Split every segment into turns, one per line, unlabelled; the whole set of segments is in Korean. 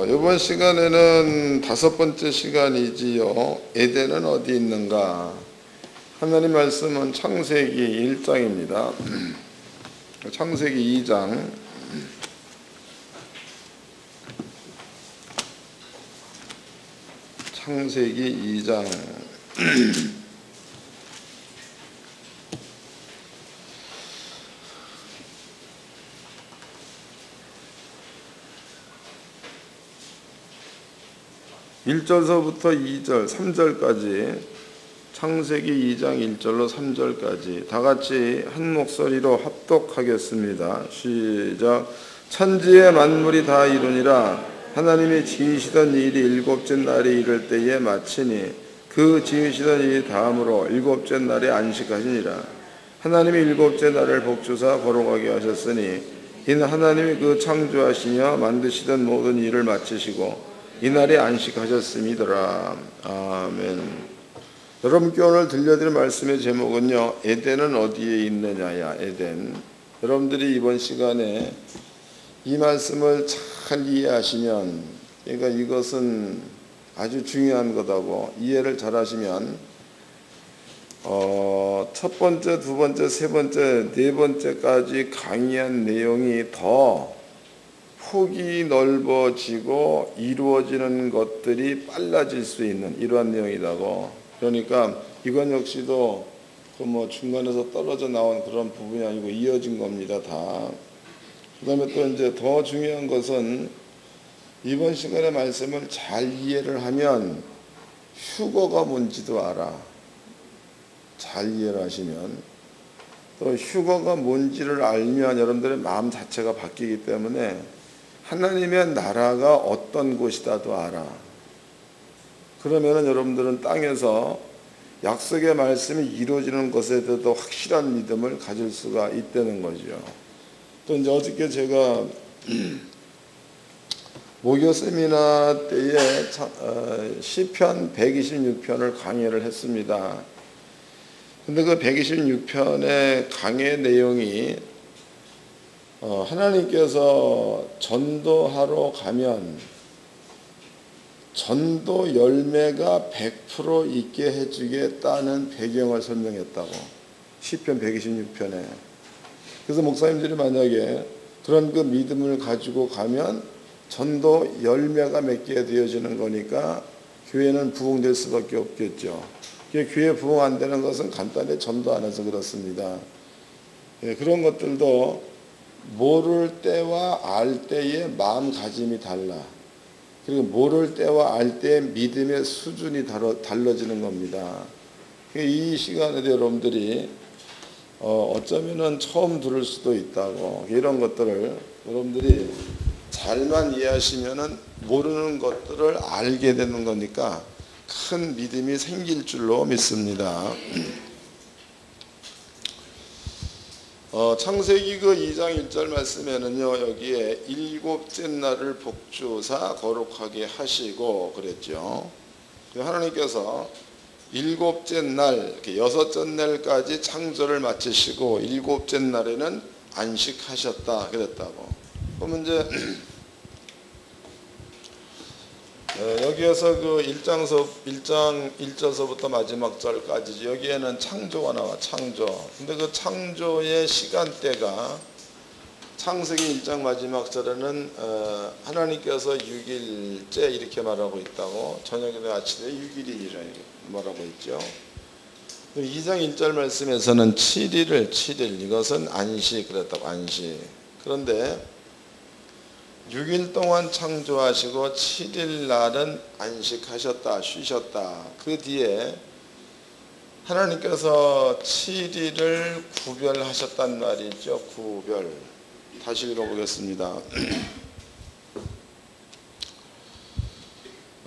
이번 시간에는 5번째 시간이지요. 에덴은 어디 있는가? 하나님 말씀은 창세기 1장입니다. 창세기 2장. 창세기 2장. 1절서부터 2절, 3절까지 창세기 2장 1절로 3절까지 다 같이 한 목소리로 합독하겠습니다. 시작. 천지의 만물이 다 이루니라. 하나님이 지으시던 일이 일곱째 날에 이를 때에 마치니 그 지으시던 일이 다음으로 일곱째 날에 안식하시니라. 하나님이 일곱째 날을 복주사 거룩하게 하셨으니 이는 하나님이 그 창조하시며 만드시던 모든 일을 마치시고 이날에 안식하셨음이더라. 아멘. 여러분께 오늘 들려드릴 말씀의 제목은요, 에덴은 어디에 있느냐야. 에덴. 여러분들이 이번 시간에 이 말씀을 잘 이해하시면, 그러니까 이것은 아주 중요한 거다고 이해를 잘 하시면 첫 번째, 두 번째, 세 번째, 네 번째까지 강의한 내용이 더 폭이 넓어지고 이루어지는 것들이 빨라질 수 있는 이러한 내용이라고. 그러니까 이건 역시도 그 중간에서 떨어져 나온 그런 부분이 아니고 이어진 겁니다, 다. 그다음에 또 이제 더 중요한 것은 이번 시간의 말씀을 잘 이해를 하면 휴거가 뭔지도 알아. 잘 이해를 하시면 또 휴거가 뭔지를 알면 여러분들의 마음 자체가 바뀌기 때문에 하나님의 나라가 어떤 곳이다도 알아. 그러면은 여러분들은 땅에서 약속의 말씀이 이루어지는 것에 대해서 확실한 믿음을 가질 수가 있다는 거죠. 또 이제 어저께 제가 목요 세미나 때에 시편 126편을 강의를 했습니다. 근데 그 126편의 강의 내용이 하나님께서 전도하러 가면 전도 열매가 100% 있게 해주겠다는 배경을 설명했다고. 시편 126편에. 그래서 목사님들이 만약에 그런 그 믿음을 가지고 가면 전도 열매가 맺게 되어지는 거니까 교회는 부흥될 수밖에 없겠죠. 교회 부흥 안 되는 것은 간단히 전도 안 해서 그렇습니다. 그런 것들도 모를 때와 알 때의 마음가짐이 달라. 그리고 모를 때와 알 때의 믿음의 수준이 달라지는 겁니다. 이 시간에도 여러분들이 어쩌면은 처음 들을 수도 있다고. 이런 것들을 여러분들이 잘만 이해하시면은 모르는 것들을 알게 되는 거니까 큰 믿음이 생길 줄로 믿습니다. 창세기 그 2장 1절 말씀에는요, 여기에 일곱째 날을 복주사 거룩하게 하시고 그랬죠. 하나님께서 일곱째 날, 여섯째 날까지 창조를 마치시고 일곱째 날에는 안식하셨다 그랬다고. 그러면 이제 여기에서 그 1장 1절서부터 마지막 절까지 여기에는 창조가 나와. 창조. 근데 그 창조의 시간대가 창세기 1장 마지막 절에는 하나님께서 6일째 이렇게 말하고 있다고. 저녁이나 아침에 6일이라 말하고 있죠. 2장 1절 말씀에서는 7일 이것은 안식 그랬다고. 안식. 그런데 6일 동안 창조하시고 7일 날은 안식하셨다, 쉬셨다. 그 뒤에 하나님께서 7일을 구별하셨단 말이죠. 구별. 다시 읽어보겠습니다.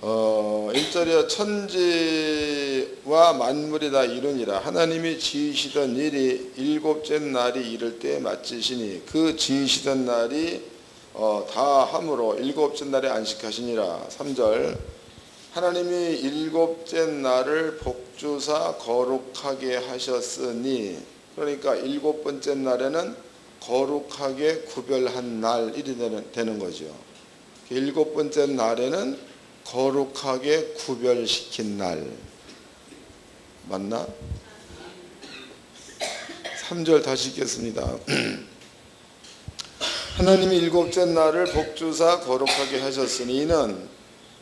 1절에 천지와 만물이 다 이루니라. 하나님이 지으시던 일이 일곱째 날이 이를 때에 마치시니 그 지으시던 날이 다 함으로 일곱째 날에 안식하시니라. 3절 하나님이 일곱째 날을 복주사 거룩하게 하셨으니, 그러니까 일곱 번째 날에는 거룩하게 구별한 날이 되는 거죠. 일곱 번째 날에는 거룩하게 구별시킨 날. 맞나? 3절 다시 읽겠습니다. 하나님이 일곱째 날을 복주사 거룩하게 하셨으니 이는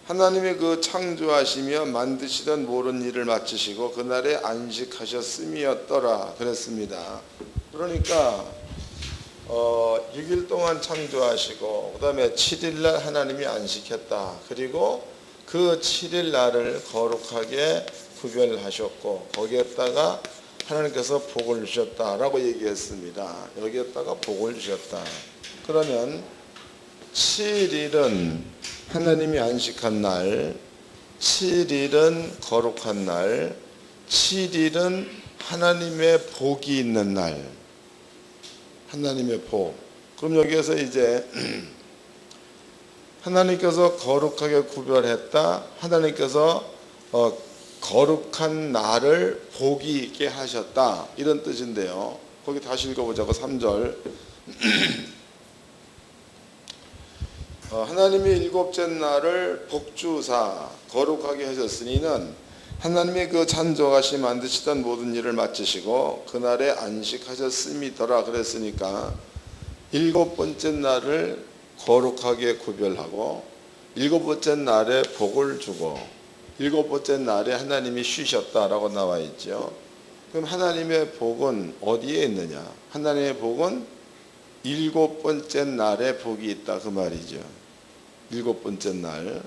하나님이 그 창조하시며 만드시던 모든 일을 마치시고 그날에 안식하셨음이었더라 그랬습니다. 그러니까 6일 동안 창조하시고 그 다음에 7일날 하나님이 안식했다. 그리고 그 7일 날을 거룩하게 구별하셨고 거기에다가 하나님께서 복을 주셨다라고 얘기했습니다. 여기에다가 복을 주셨다. 그러면 7일은 하나님이 안식한 날, 7일은 거룩한 날, 7일은 하나님의 복이 있는 날. 하나님의 복. 그럼 여기에서 이제 하나님께서 거룩하게 구별했다. 하나님께서 거룩한 날을 복이 있게 하셨다. 이런 뜻인데요. 거기 다시 읽어보자고. 3절. 하나님이 일곱째 날을 복주사 거룩하게 하셨으니는 하나님이 그 창조하시 만드시던 모든 일을 마치시고 그날에 안식하셨음이더라 그랬으니까 일곱 번째 날을 거룩하게 구별하고 일곱 번째 날에 복을 주고 일곱 번째 날에 하나님이 쉬셨다라고 나와 있죠. 그럼 하나님의 복은 어디에 있느냐? 하나님의 복은 일곱 번째 날에 복이 있다 그 말이죠. 일곱 번째 날.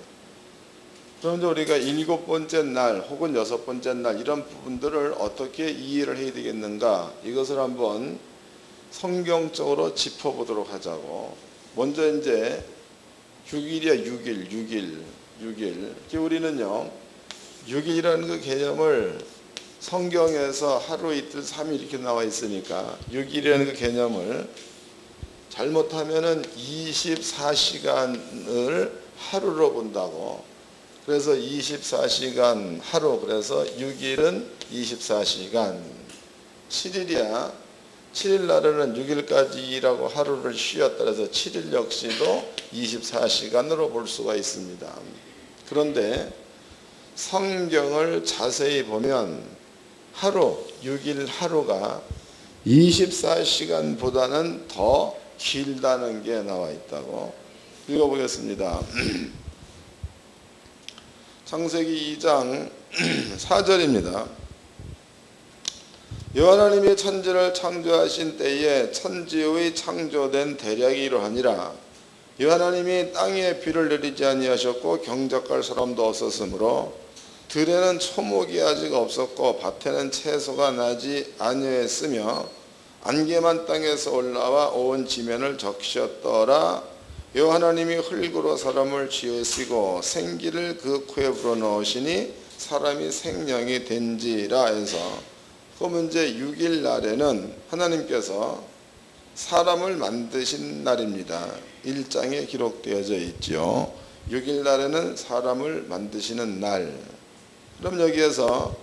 그런데 우리가 일곱 번째 날 혹은 여섯 번째 날 이런 부분들을 어떻게 이해를 해야 되겠는가? 이것을 한번 성경적으로 짚어보도록 하자고. 먼저 이제 6일이야 6일. 우리는요 6일이라는 그 개념을 성경에서 하루 이틀 3일 이렇게 나와 있으니까 6일이라는 그 개념을 잘못하면은 24시간을 하루로 본다고. 그래서 24시간 하루, 그래서 6일은 24시간. 7일이야. 7일 날에는 6일까지 일하고 하루를 쉬었다. 그래서 7일 역시도 24시간으로 볼 수가 있습니다. 그런데 성경을 자세히 보면 하루, 6일 하루가 24시간보다는 더 길다는 게 나와 있다고. 읽어보겠습니다. 창세기 2장 4절입니다. 여호와 하나님이 천지를 창조하신 때에 천지의 창조된 대략이 이러하니라. 여호와 하나님이 땅에 비를 내리지 아니하셨고 경작할 사람도 없었으므로 들에는 초목이 아직 없었고 밭에는 채소가 나지 아니하였으며 안개만 땅에서 올라와 온 지면을 적셨더라. 여호와 하나님이 흙으로 사람을 지으시고 생기를 그 코에 불어넣으시니 사람이 생명이 된지라 해서 그러면 이제 6일 날에는 하나님께서 사람을 만드신 날입니다. 1장에 기록되어져 있죠. 6일 날에는 사람을 만드시는 날. 그럼 여기에서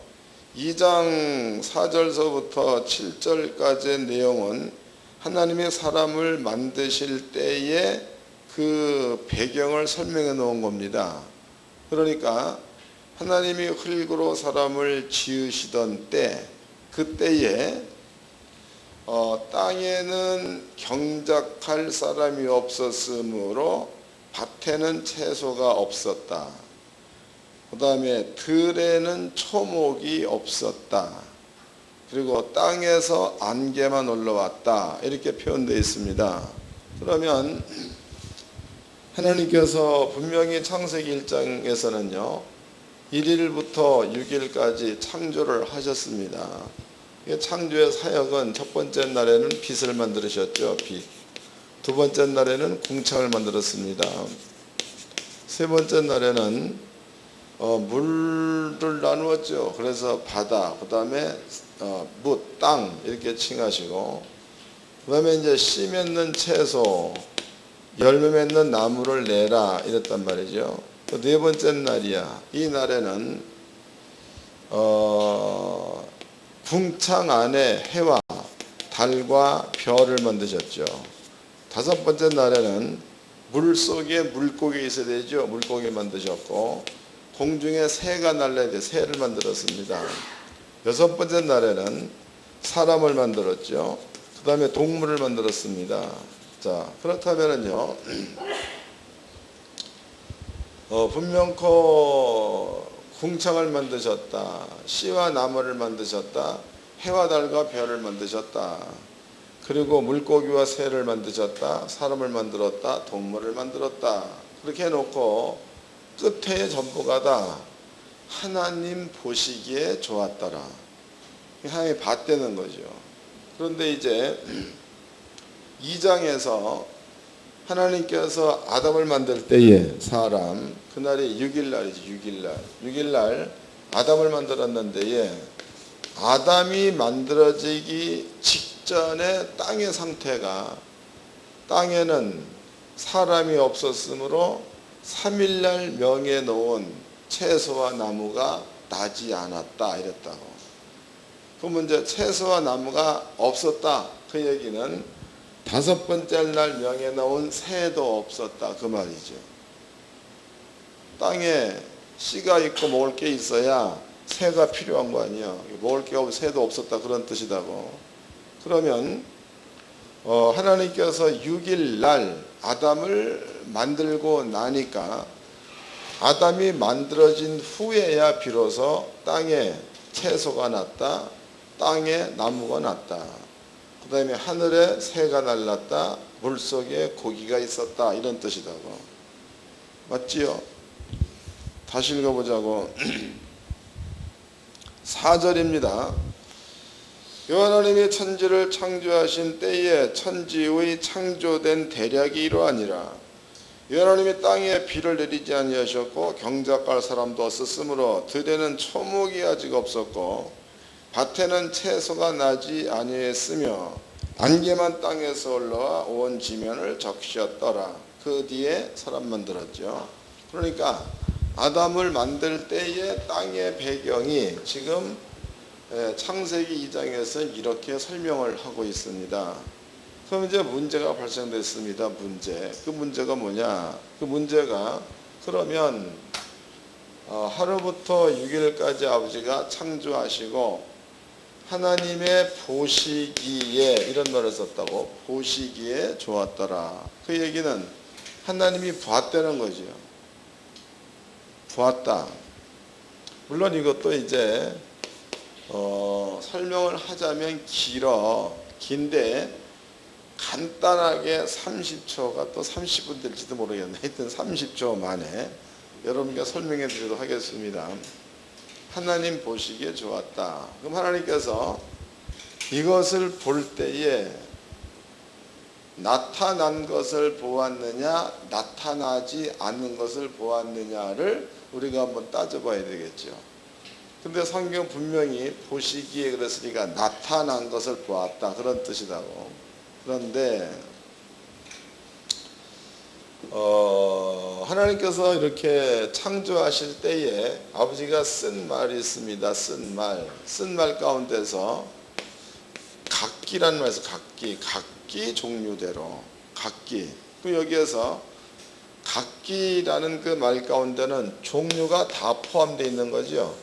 2장 4절서부터 7절까지의 내용은 하나님의 사람을 만드실 때의 그 배경을 설명해 놓은 겁니다. 그러니까 하나님이 흙으로 사람을 지으시던 때, 그때에 땅에는 경작할 사람이 없었으므로 밭에는 채소가 없었다. 그 다음에 들에는 초목이 없었다. 그리고 땅에서 안개만 올라왔다. 이렇게 표현되어 있습니다. 그러면 하나님께서 분명히 창세기 1장에서는요 1일부터 6일까지 창조를 하셨습니다. 창조의 사역은 첫 번째 날에는 빛을 만들으셨죠. 빛. 두 번째 날에는 궁창을 만들었습니다. 세 번째 날에는 물을 나누었죠. 그래서 바다, 그 다음에 무, 땅 이렇게 칭하시고, 그 다음에 이제 씨 맺는 채소, 열매 맺는 나무를 내라 이랬단 말이죠. 네 번째 날이야. 이 날에는 궁창 안에 해와 달과 별을 만드셨죠. 다섯 번째 날에는 물 속에 물고기 있어야 되죠. 물고기 만드셨고, 공중에 새가 날려야 돼. 새를 만들었습니다. 여섯 번째 날에는 사람을 만들었죠. 그 다음에 동물을 만들었습니다. 자, 그렇다면은요, 분명코 궁창을 만드셨다. 씨와 나무를 만드셨다. 해와 달과 별을 만드셨다. 그리고 물고기와 새를 만드셨다. 사람을 만들었다. 동물을 만들었다. 그렇게 해놓고 끝에 전부가 다 하나님 보시기에 좋았더라. 하나님이 봤다는 거죠. 그런데 이제 2장에서 하나님께서 아담을 만들 때에 사람, 그날이 6일날이지. 6일날 아담을 만들었는데 아담이 만들어지기 직전에 땅의 상태가, 땅에는 사람이 없었으므로 3일날 명해 놓은 채소와 나무가 나지 않았다 이랬다고. 그러면 이제 채소와 나무가 없었다 그 얘기는 다섯 번째 날 명해 놓은 새도 없었다 그 말이죠. 땅에 씨가 있고 먹을 게 있어야 새가 필요한 거 아니야. 먹을 게 없고 새도 없었다 그런 뜻이다고. 그러면 하나님께서 6일 날 아담을 만들고 나니까 아담이 만들어진 후에야 비로소 땅에 채소가 났다. 땅에 나무가 났다. 그 다음에 하늘에 새가 날랐다. 물속에 고기가 있었다. 이런 뜻이다고. 맞지요? 다시 읽어보자고. 4절입니다. 하나님이 천지를 창조하신 때에 천지의 창조된 대략이 이러하니라. 하나님이 땅에 비를 내리지 아니하셨고 경작할 사람도 없었으므로 들에는 초목이 아직 없었고 밭에는 채소가 나지 아니했으며 안개만 땅에서 올라와 온 지면을 적셨더라. 그 뒤에 사람 만들었죠. 그러니까 아담을 만들 때의 땅의 배경이 지금 창세기 2장에서 이렇게 설명을 하고 있습니다. 그럼 이제 문제가 발생됐습니다. 그 문제가 뭐냐? 그 문제가 그러면 하루부터 6일까지 아버지가 창조하시고 하나님의 보시기에 이런 말을 썼다고. 보시기에 좋았더라. 그 얘기는 하나님이 보았다는 거죠. 보았다. 물론 이것도 이제 설명을 하자면 긴데 간단하게 30초가 또 30분 될지도 모르겠네. 하여튼 30초 만에 여러분께 설명해 드리도록 하겠습니다. 하나님 보시기에 좋았다. 그럼 하나님께서 이것을 볼 때에 나타난 것을 보았느냐 나타나지 않는 것을 보았느냐를 우리가 한번 따져봐야 되겠죠. 근데 성경 분명히 보시기에 그랬으니까 나타난 것을 보았다 그런 뜻이라고. 그런데 하나님께서 이렇게 창조하실 때에 아버지가 쓴 말이 있습니다. 쓴 말 가운데서 각기라는 말에서 각기 종류대로 각기. 그 여기에서 각기라는 그 말 가운데는 종류가 다 포함되어 있는 거죠.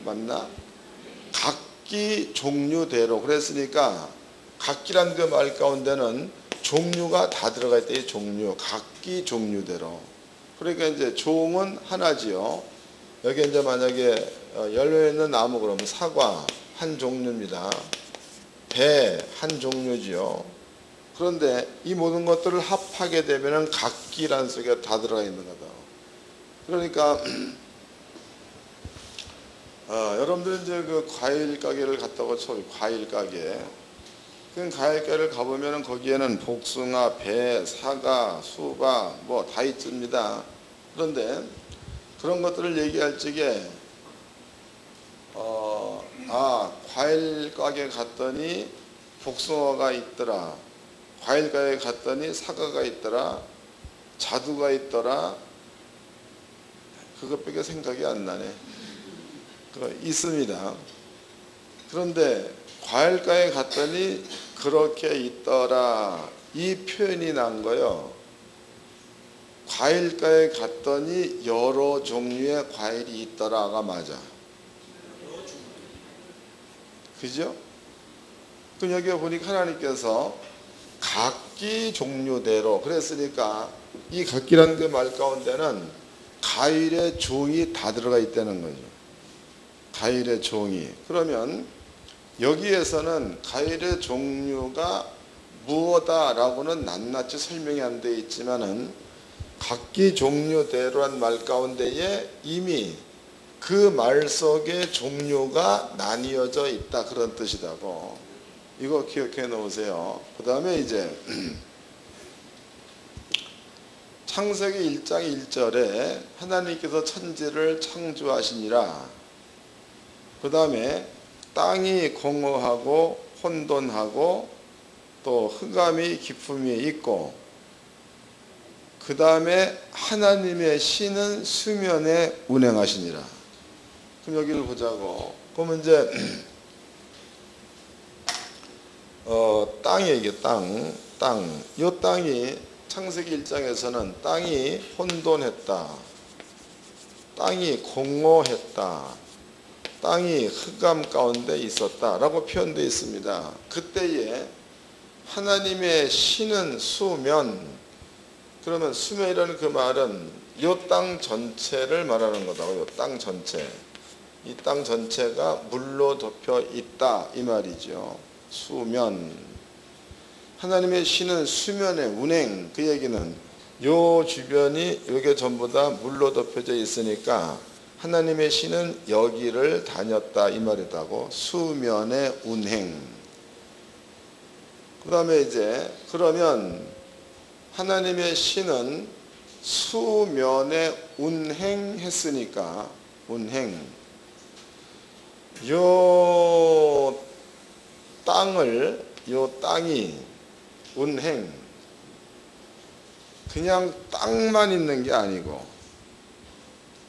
맞나? 각기 종류대로. 그랬으니까 각기란 그 말 가운데는 종류가 다 들어가 있대. 종류, 각기 종류대로. 그러니까 이제 종은 하나지요. 여기 이제 만약에 열려 있는 나무 그러면 사과 한 종류입니다. 배 한 종류지요. 그런데 이 모든 것들을 합하게 되면은 각기란 속에 다 들어가 있는 거다. 그러니까 여러분들 이제 그 과일 가게를 갔다고 쳐요. 과일 가게. 그 과일 가게를 가보면은 거기에는 복숭아, 배, 사과, 수박 뭐 다 있습니다. 그런데 그런 것들을 얘기할 적에 과일 가게 갔더니 복숭아가 있더라. 과일 가게 갔더니 사과가 있더라. 자두가 있더라. 그것밖에 생각이 안 나네. 있습니다. 그런데 과일가에 갔더니 그렇게 있더라. 이 표현이 난 거요. 과일가에 갔더니 여러 종류의 과일이 있더라가 맞아. 그죠? 그럼 여기 보니까 하나님께서 각기 종류대로 그랬으니까 이 각기라는 그 말 가운데는 과일의 종이 다 들어가 있다는 거죠. 과일의 종이. 그러면 여기에서는 과일의 종류가 무엇다라고는 낱낱이 설명이 안 되어 있지만은 각기 종류대로란 말 가운데에 이미 그 말 속에 종류가 나뉘어져 있다 그런 뜻이라고. 이거 기억해 놓으세요. 그 다음에 이제 창세기 1장 1절에 하나님께서 천지를 창조하시니라. 그 다음에 땅이 공허하고 혼돈하고 또 흑암이 깊음이 있고 그 다음에 하나님의 신은 수면에 운행하시니라. 그럼 여기를 보자고. 그러면 이제 땅이 이게 땅. 이 땅이 창세기 1장에서는 땅이 혼돈했다. 땅이 공허했다. 땅이 흑암 가운데 있었다라고 표현되어 있습니다. 그때에 하나님의 신은 수면. 그러면 수면이라는 그 말은 이 땅 전체를 말하는 거다. 이 땅 전체. 이 땅 전체가 물로 덮여 있다 이 말이죠. 수면. 하나님의 신은 수면의 운행. 그 얘기는 요 주변이 여기 전부 다 물로 덮여져 있으니까 하나님의 신은 여기를 다녔다 이 말이다고. 수면의 운행. 그 다음에 이제 그러면 하나님의 신은 수면에 운행했으니까 운행. 요 땅이 운행. 그냥 땅만 있는 게 아니고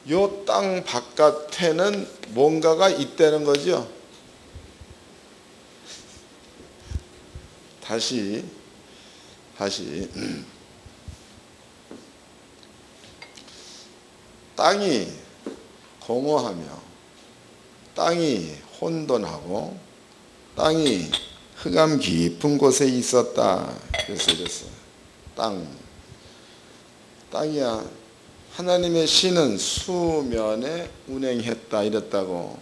요 땅 바깥에는 뭔가가 있다는 거죠. 다시 땅이 공허하며 땅이 혼돈하고 땅이 흑암 깊은 곳에 있었다. 그래서 땅이야. 하나님의 신은 수면에 운행했다 이랬다고.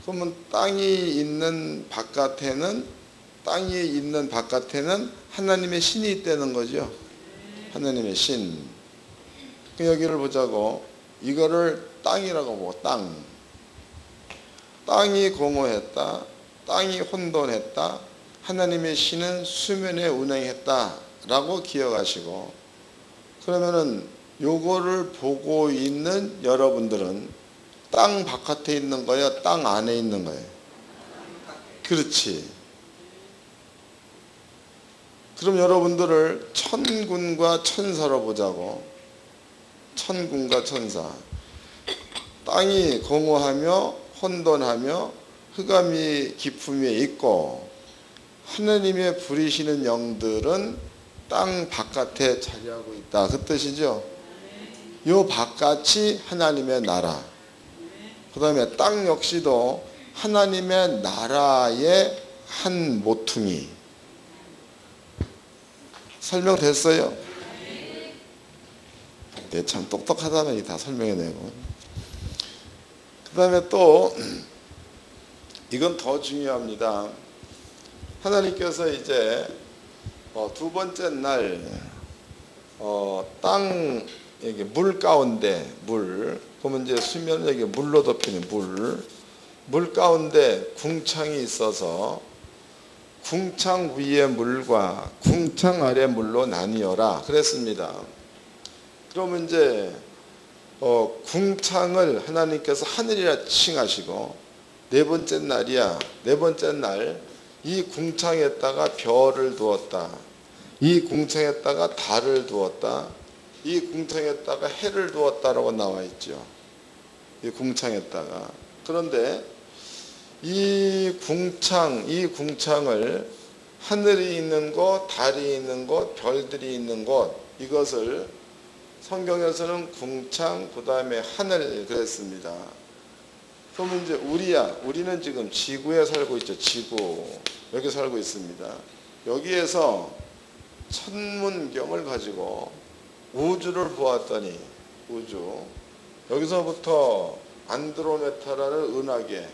그러면 땅이 있는 바깥에는 하나님의 신이 있다는 거죠. 하나님의 신. 여기를 보자고. 이거를 땅이라고 보고 땅이 공허했다. 땅이 혼돈했다. 하나님의 신은 수면에 운행했다 라고 기억하시고, 그러면은 요거를 보고 있는 여러분들은 땅 바깥에 있는 거야, 땅 안에 있는 거예요? 그렇지. 그럼 여러분들을 천군과 천사로 보자고. 천군과 천사. 땅이 공허하며 혼돈하며 흑암이 깊음에 있고 하나님의 부리시는 영들은 땅 바깥에 자리하고 있다. 그 뜻이죠. 요 바깥이 하나님의 나라. 그 다음에 땅 역시도 하나님의 나라의 한 모퉁이. 설명됐어요? 네, 참 똑똑하다면 다 설명해내고. 그 다음에 또 이건 더 중요합니다. 하나님께서 이제 두 번째 날 땅 여기 물 가운데 그러면 이제 수면 여기 물로 덮이는 물 가운데 궁창이 있어서 궁창 위의 물과 궁창 아래 물로 나뉘어라 그랬습니다. 그러면 이제 궁창을 하나님께서 하늘이라 칭하시고 네 번째 날 이 궁창에다가 별을 두었다. 이 궁창에다가 달을 두었다. 이 궁창에다가 해를 두었다라고 나와 있죠. 이 궁창에다가. 그런데 이 궁창을 하늘이 있는 곳, 달이 있는 곳, 별들이 있는 곳, 이것을 성경에서는 궁창, 그 다음에 하늘 그랬습니다. 그러면 이제 우리는 지금 지구에 살고 있죠. 지구. 여기 살고 있습니다. 여기에서 천문경을 가지고 우주를 보았더니, 여기서부터 안드로메다라는 은하계,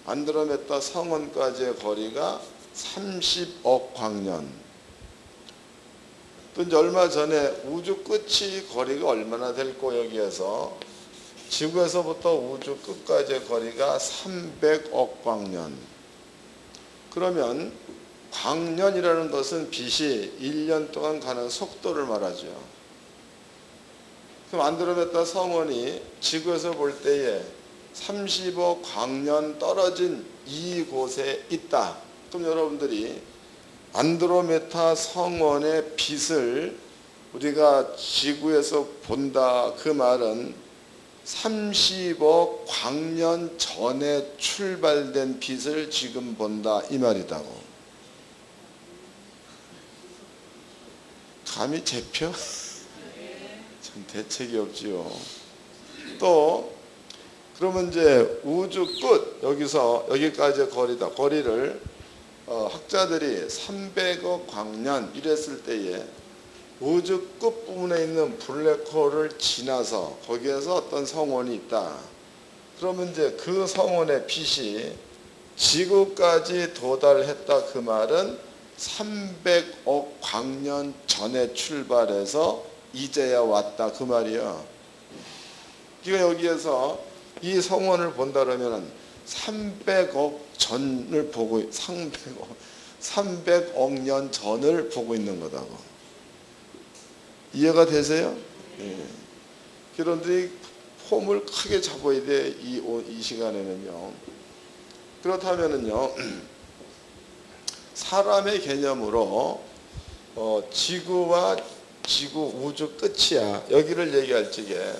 안드로메다 성원까지의 거리가 30억 광년. 또 이제 얼마 전에 우주 끝이 거리가 얼마나 될고, 여기에서 지구에서부터 우주 끝까지의 거리가 300억 광년. 그러면 광년이라는 것은 빛이 1년 동안 가는 속도를 말하죠. 그럼 안드로메다 성원이 지구에서 볼 때에 30억 광년 떨어진 이곳에 있다. 그럼 여러분들이 안드로메다 성원의 빛을 우리가 지구에서 본다, 그 말은 30억 광년 전에 출발된 빛을 지금 본다, 이 말이다고. 감이 잡혀? 참 대책이 없지요. 또 그러면 이제 우주 끝, 여기서 여기까지의 거리다. 거리를 학자들이 300억 광년 이랬을 때에 우주 끝부분에 있는 블랙홀을 지나서 거기에서 어떤 성원이 있다. 그러면 이제 그 성원의 빛이 지구까지 도달했다. 그 말은 300억 광년 전에 출발해서 이제야 왔다. 그 말이야. 그러니까 여기에서 이 성원을 본다 그러면 300억 전을 보고, 300억 년 전을 보고 있는 거다고. 이해가 되세요? 예. 여러분들이 폼을 크게 잡아야 돼, 이 시간에는요. 그렇다면은요, 사람의 개념으로 지구와 지구 우주 끝이야, 여기를 얘기할 적에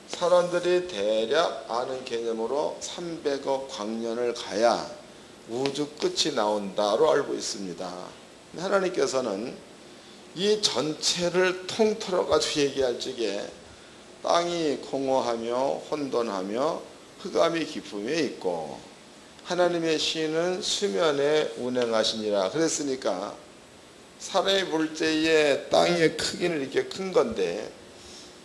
사람들이 대략 아는 개념으로 300억 광년을 가야 우주 끝이 나온다로 알고 있습니다. 하나님께서는 이 전체를 통틀어 가지고 얘기할 적에 땅이 공허하며 혼돈하며 흑암이 깊음에 있고 하나님의 신은 수면에 운행하시니라 그랬으니까, 사람이 볼 때에 땅의 크기는 이렇게 큰 건데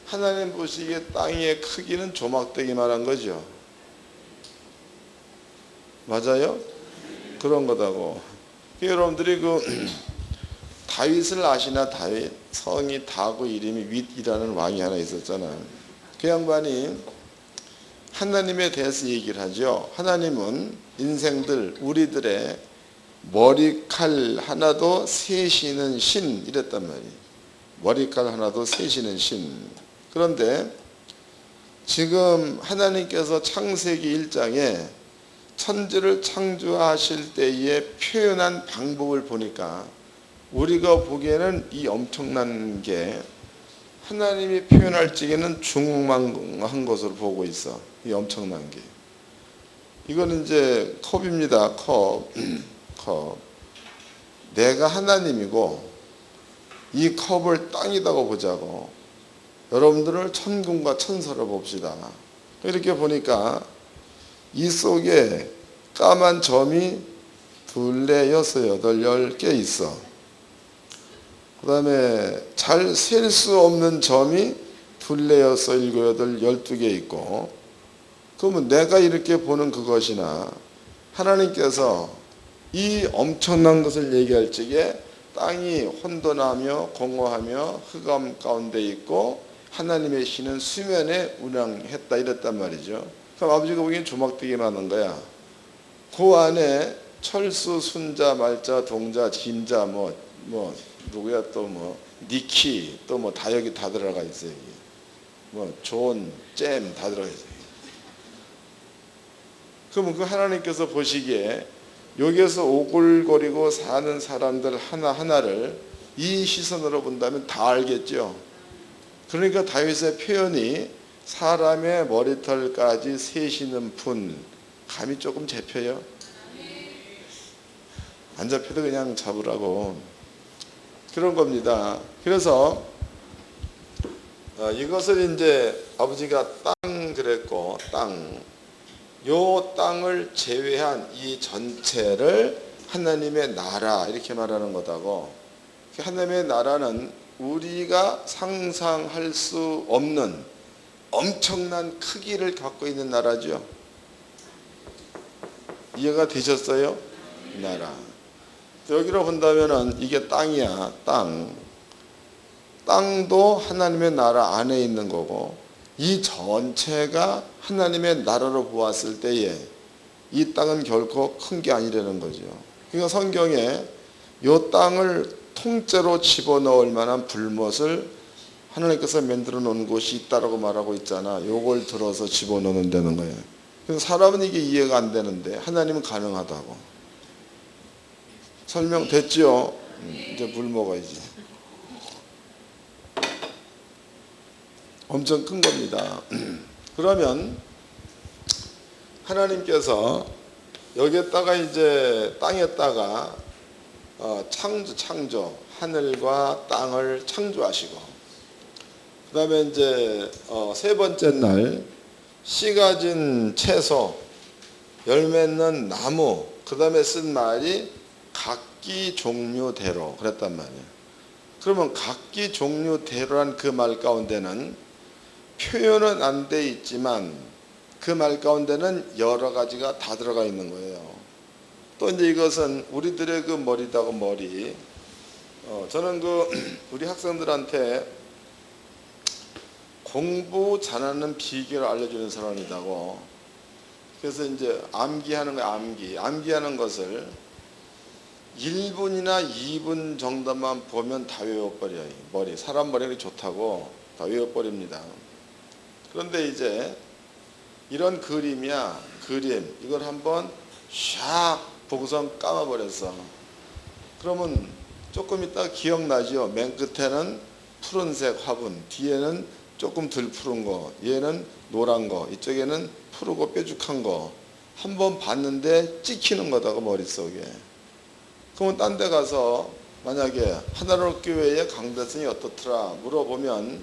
하나님 보시기에 땅의 크기는 조막대기만 한 거죠. 맞아요? 그런 거다고. 여러분들이 다윗을 아시나? 다윗, 성이 다고 이름이 윗이라는 왕이 하나 있었잖아요. 그 양반이 하나님에 대해서 얘기를 하죠. 하나님은 인생들, 우리들의 머리칼 하나도 세시는 신, 이랬단 말이에요. 머리칼 하나도 세시는 신. 그런데 지금 하나님께서 창세기 1장에 천지를 창조하실 때에 표현한 방법을 보니까 우리가 보기에는 이 엄청난 게 하나님이 표현할 적에는 중망한 것으로 보고 있어. 이 엄청난 게. 이거는 이제 컵입니다. 컵. 내가 하나님이고 이 컵을 땅이라고 보자고. 여러분들을 천군과 천사로 봅시다. 이렇게 보니까 이 속에 까만 점이 2, 4, 6, 8, 10개 있어. 그 다음에 잘 셀 수 없는 점이 2, 4, 6, 7, 8, 12개 있고. 그러면 내가 이렇게 보는 그것이나 하나님께서 이 엄청난 것을 얘기할 적에 땅이 혼돈하며 공허하며 흑암 가운데 있고 하나님의 신은 수면에 운항했다, 이랬단 말이죠. 그럼 아버지가 보기엔 조막되기만 한 거야. 그 안에 철수, 순자, 말자, 동자, 진자, 누구야, 또 니키, 또 다 여기 다 들어가 있어요. 존, 잼 다 들어가 있어요. 그러면 그 하나님께서 보시기에 여기에서 오글거리고 사는 사람들 하나하나를 이 시선으로 본다면 다 알겠죠. 그러니까 다윗의 표현이 사람의 머리털까지 세시는 분, 감이 조금 잡혀요? 안 잡혀도 그냥 잡으라고 그런 겁니다. 그래서 이것을 이제 아버지가 땅 그랬고 요 땅을 제외한 이 전체를 하나님의 나라 이렇게 말하는 거다고. 하나님의 나라는 우리가 상상할 수 없는 엄청난 크기를 갖고 있는 나라죠. 이해가 되셨어요? 나라. 여기로 본다면은 이게 땅이야. 땅도 하나님의 나라 안에 있는 거고, 이 전체가 하나님의 나라로 보았을 때에 이 땅은 결코 큰 게 아니라는 거죠. 그러니까 성경에 이 땅을 통째로 집어넣을 만한 불못을 하나님께서 만들어 놓은 곳이 있다라고 말하고 있잖아. 요걸 들어서 집어넣는다는 거예요. 그래서 사람은 이게 이해가 안 되는데 하나님은 가능하다고. 설명됐죠? 이제 물 먹어야지. 엄청 큰 겁니다. 그러면 하나님께서 여기에다가 이제 땅에다가 창조 하늘과 땅을 창조하시고, 그 다음에 이제 세 번째 날 씨 가진 채소, 열매 맺는 나무, 그 다음에 쓴 말이 각기 종류대로 그랬단 말이에요. 그러면 각기 종류대로란 그 말 가운데는 표현은 안 돼 있지만 그 말 가운데는 여러 가지가 다 들어가 있는 거예요. 또 이제 이것은 우리들의 그 머리다고 머리. 저는 우리 학생들한테 공부 잘하는 비결을 알려주는 사람이라고. 그래서 이제 암기하는 거야, 암기하는 것을 1분이나 2분 정도만 보면 다 외워버려요. 사람 머리가 좋다고 다 외워버립니다. 그런데 이제 이런 그림 이걸 한번 샥 보고선 까마버렸어. 그러면 조금 있다가 기억나죠. 맨 끝에는 푸른색 화분, 뒤에는 조금 덜 푸른 거, 얘는 노란 거, 이쪽에는 푸르고 뾰족한 거 한번 봤는데 찍히는 거다고 머릿속에. 그러면 딴 데 가서 만약에 하나로 교회의 강대성이 어떻더라 물어보면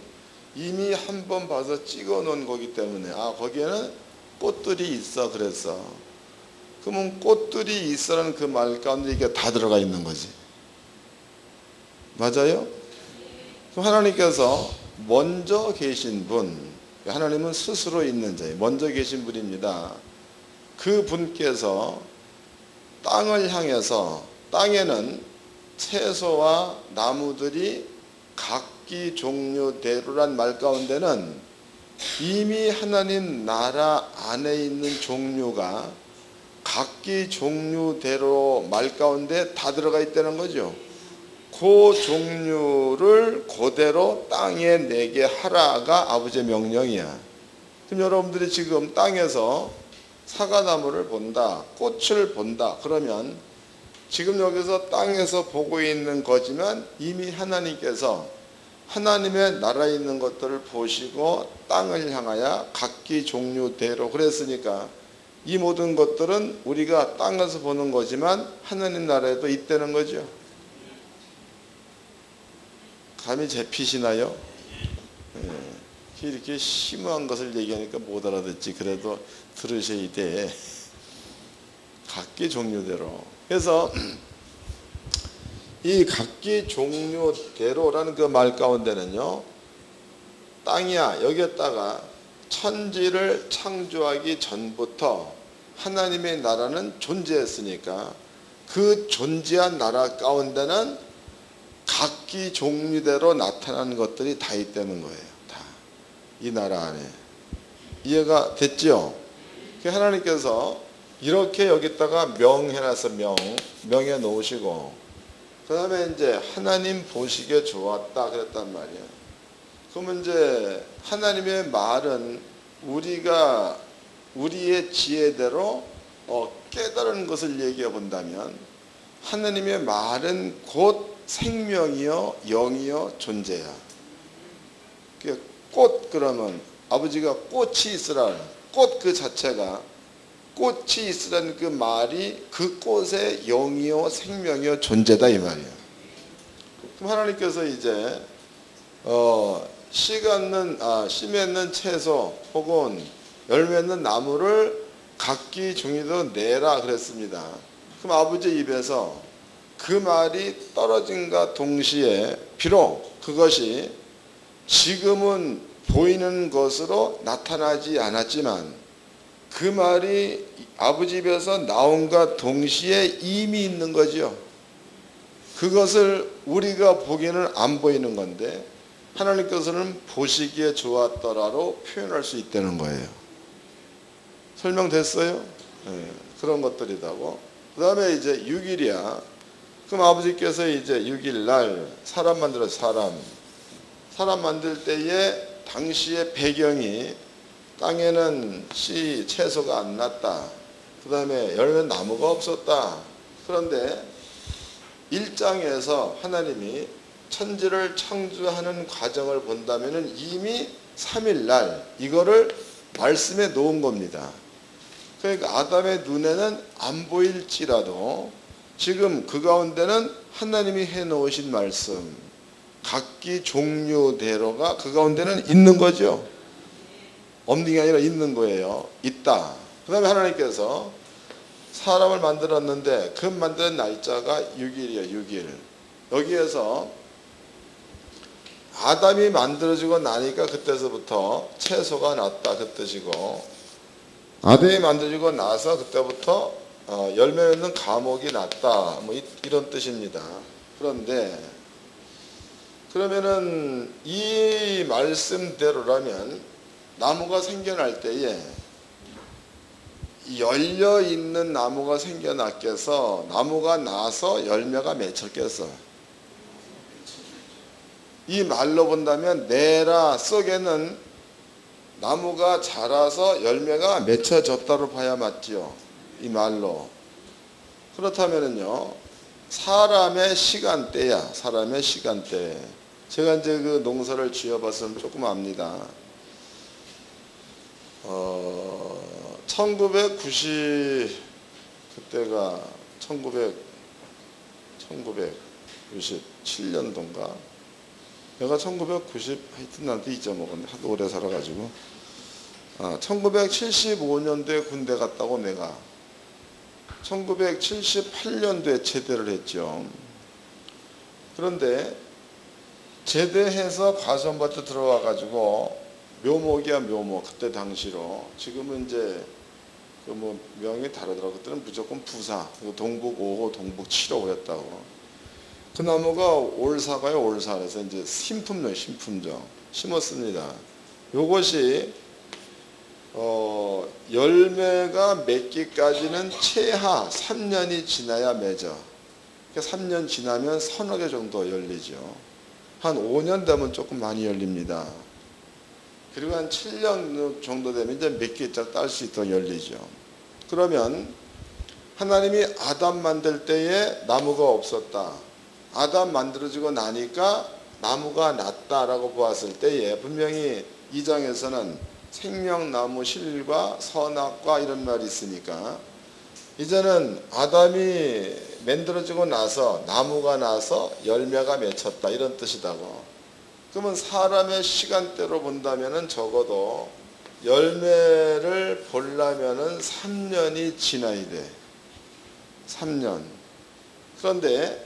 이미 한 번 봐서 찍어 놓은 거기 때문에 거기에는 꽃들이 있어 그랬어. 그러면 꽃들이 있어라는 그 말 가운데 이게 다 들어가 있는 거지. 맞아요? 그럼 하나님께서 먼저 계신 분, 하나님은 스스로 있는 자예요. 먼저 계신 분입니다. 그 분께서 땅을 향해서, 땅에는 채소와 나무들이 각기 종류대로란 말 가운데는 이미 하나님 나라 안에 있는 종류가 각기 종류대로 말 가운데 다 들어가 있다는 거죠. 그 종류를 그대로 땅에 내게 하라가 아버지의 명령이야. 그럼 여러분들이 지금 땅에서 사과나무를 본다, 꽃을 본다, 그러면 지금 여기서 땅에서 보고 있는 거지만 이미 하나님께서 하나님의 나라에 있는 것들을 보시고 땅을 향하여 각기 종류대로 그랬으니까 이 모든 것들은 우리가 땅에서 보는 거지만 하나님 나라에도 있다는 거죠. 감이 잡히시나요? 이렇게 심오한 것을 얘기하니까 못 알아듣지. 그래도 들으셔야 돼. 각기 종류대로. 그래서 이 각기 종류대로라는 그 말 가운데는요, 땅이야 여기에다가 천지를 창조하기 전부터 하나님의 나라는 존재했으니까 그 존재한 나라 가운데는 각기 종류대로 나타나는 것들이 다 있다는 거예요. 다. 이 나라 안에. 이해가 됐죠? 하나님께서 이렇게 여기다가 명해놔서 명해 놓으시고, 그 다음에 이제 하나님 보시기에 좋았다 그랬단 말이에요. 그러면 이제 하나님의 말은 우리가 우리의 지혜대로 깨달은 것을 얘기해 본다면 하나님의 말은 곧 생명이요 영이요 존재야. 꽃 그러면 아버지가 꽃이 있으라. 꽃 그 자체가 꽃이 있으라는 그 말이 그 꽃의 영이요 생명이요 존재다 이 말이에요. 그럼 하나님께서 이제 씨 맺는 채소 혹은 열 맺는 나무를 각기 중에도 내라 그랬습니다. 그럼 아버지 입에서 그 말이 떨어진과 동시에 비록 그것이 지금은 보이는 것으로 나타나지 않았지만 그 말이 아버지 입에서 나온과 동시에 이미 있는 거죠. 그것을 우리가 보기에는 안 보이는 건데 하나님께서는 보시기에 좋았더라로 표현할 수 있다는 거예요. 설명됐어요? 네, 그런 것들이라고. 그 다음에 이제 6일이야. 그럼 아버지께서 이제 6일 날 사람 만들어서 사람 만들 때에 당시의 배경이 땅에는 채소가 안 났다. 그 다음에 열매 나무가 없었다. 그런데 1장에서 하나님이 천지를 창조하는 과정을 본다면 이미 3일 날 이거를 말씀에 놓은 겁니다. 그러니까 아담의 눈에는 안 보일지라도 지금 그 가운데는 하나님이 해놓으신 말씀 각기 종류대로가 그 가운데는 있는 거죠. 없는 게 아니라 있는 거예요. 있다. 그 다음에 하나님께서 사람을 만들었는데 그 만드는 날짜가 6일이에요. 6일. 여기에서 아담이 만들어지고 나니까 그때서부터 채소가 났다 그 뜻이고 아담이 만들어지고 나서 그때부터 열매 맺는 과목이 났다 뭐 이런 뜻입니다. 그런데 그러면은 이 말씀대로라면 나무가 생겨날 때에 열려 있는 나무가 생겨났겠어? 나무가 나서 열매가 맺혔겠어? 이 말로 본다면 내라 속에는 나무가 자라서 열매가 맺혀졌다로 봐야 맞지요. 이 말로. 그렇다면은요, 사람의 시간대야. 사람의 시간대. 제가 이제 그 농사를 지어봐서 조금 압니다. 그때가 1997년도인가? 내가 1990 하여튼 나한테 잊어먹었네. 하도 오래 살아가지고. 1975년도에 군대 갔다고 내가 1978년도에 제대를 했죠. 그런데 제대해서 과수원밭에 들어와가지고 묘목이야 묘목. 그때 당시로. 지금은 이제 그 뭐 명이 다르더라고. 그때는 무조건 부사. 동북 5호, 동북 7호 그랬다고. 그 나무가 올사가요 올사. 그래서 이제 신품종 심었습니다. 요것이 열매가 맺기까지는 최하 3년이 지나야 맺어. 그러니까 3년 지나면 서너 개 정도 열리죠. 한 5년 되면 조금 많이 열립니다. 그리고 한 7년 정도 되면 이제 몇 개짝 딸 수 있도록 열리죠. 그러면 하나님이 아담 만들 때에 나무가 없었다. 아담 만들어지고 나니까 나무가 났다라고 보았을 때에 분명히 2장에서는 생명나무 실과 선악과 이런 말이 있으니까 이제는 아담이 만들어지고 나서 나무가 나서 열매가 맺혔다 이런 뜻이다고. 그러면 사람의 시간대로 본다면은 적어도 열매를 보려면은 3년이 지나야 돼. 3년. 그런데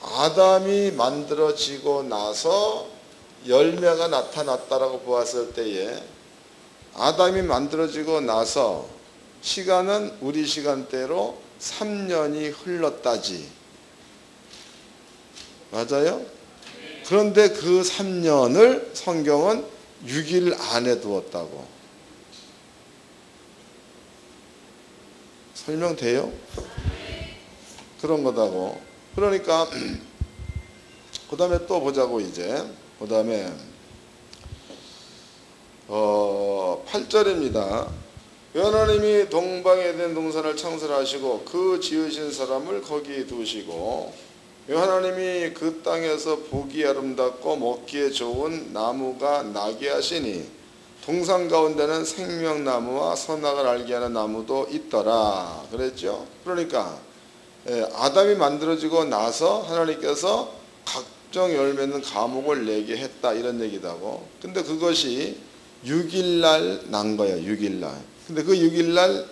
아담이 만들어지고 나서 열매가 나타났다라고 보았을 때에 아담이 만들어지고 나서 시간은 우리 시간대로 3년이 흘렀다지. 맞아요? 그런데 그 3년을 성경은 6일 안에 두었다고. 설명돼요? 그런 거다고. 그러니까 그 다음에 또 보자고 이제. 그 다음에 8절입니다. 하나님이 동방에 된 동산을 창설하시고 그 지으신 사람을 거기 두시고 하나님이 그 땅에서 보기 아름답고 먹기에 좋은 나무가 나게 하시니 동산 가운데는 생명나무와 선악을 알게 하는 나무도 있더라 그랬죠. 그러니까 아담이 만들어지고 나서 하나님께서 각종 열매는 과목을 내게 했다 이런 얘기다고. 근데 그것이 6일날 난 거예요. 6일날. 근데 그 6일날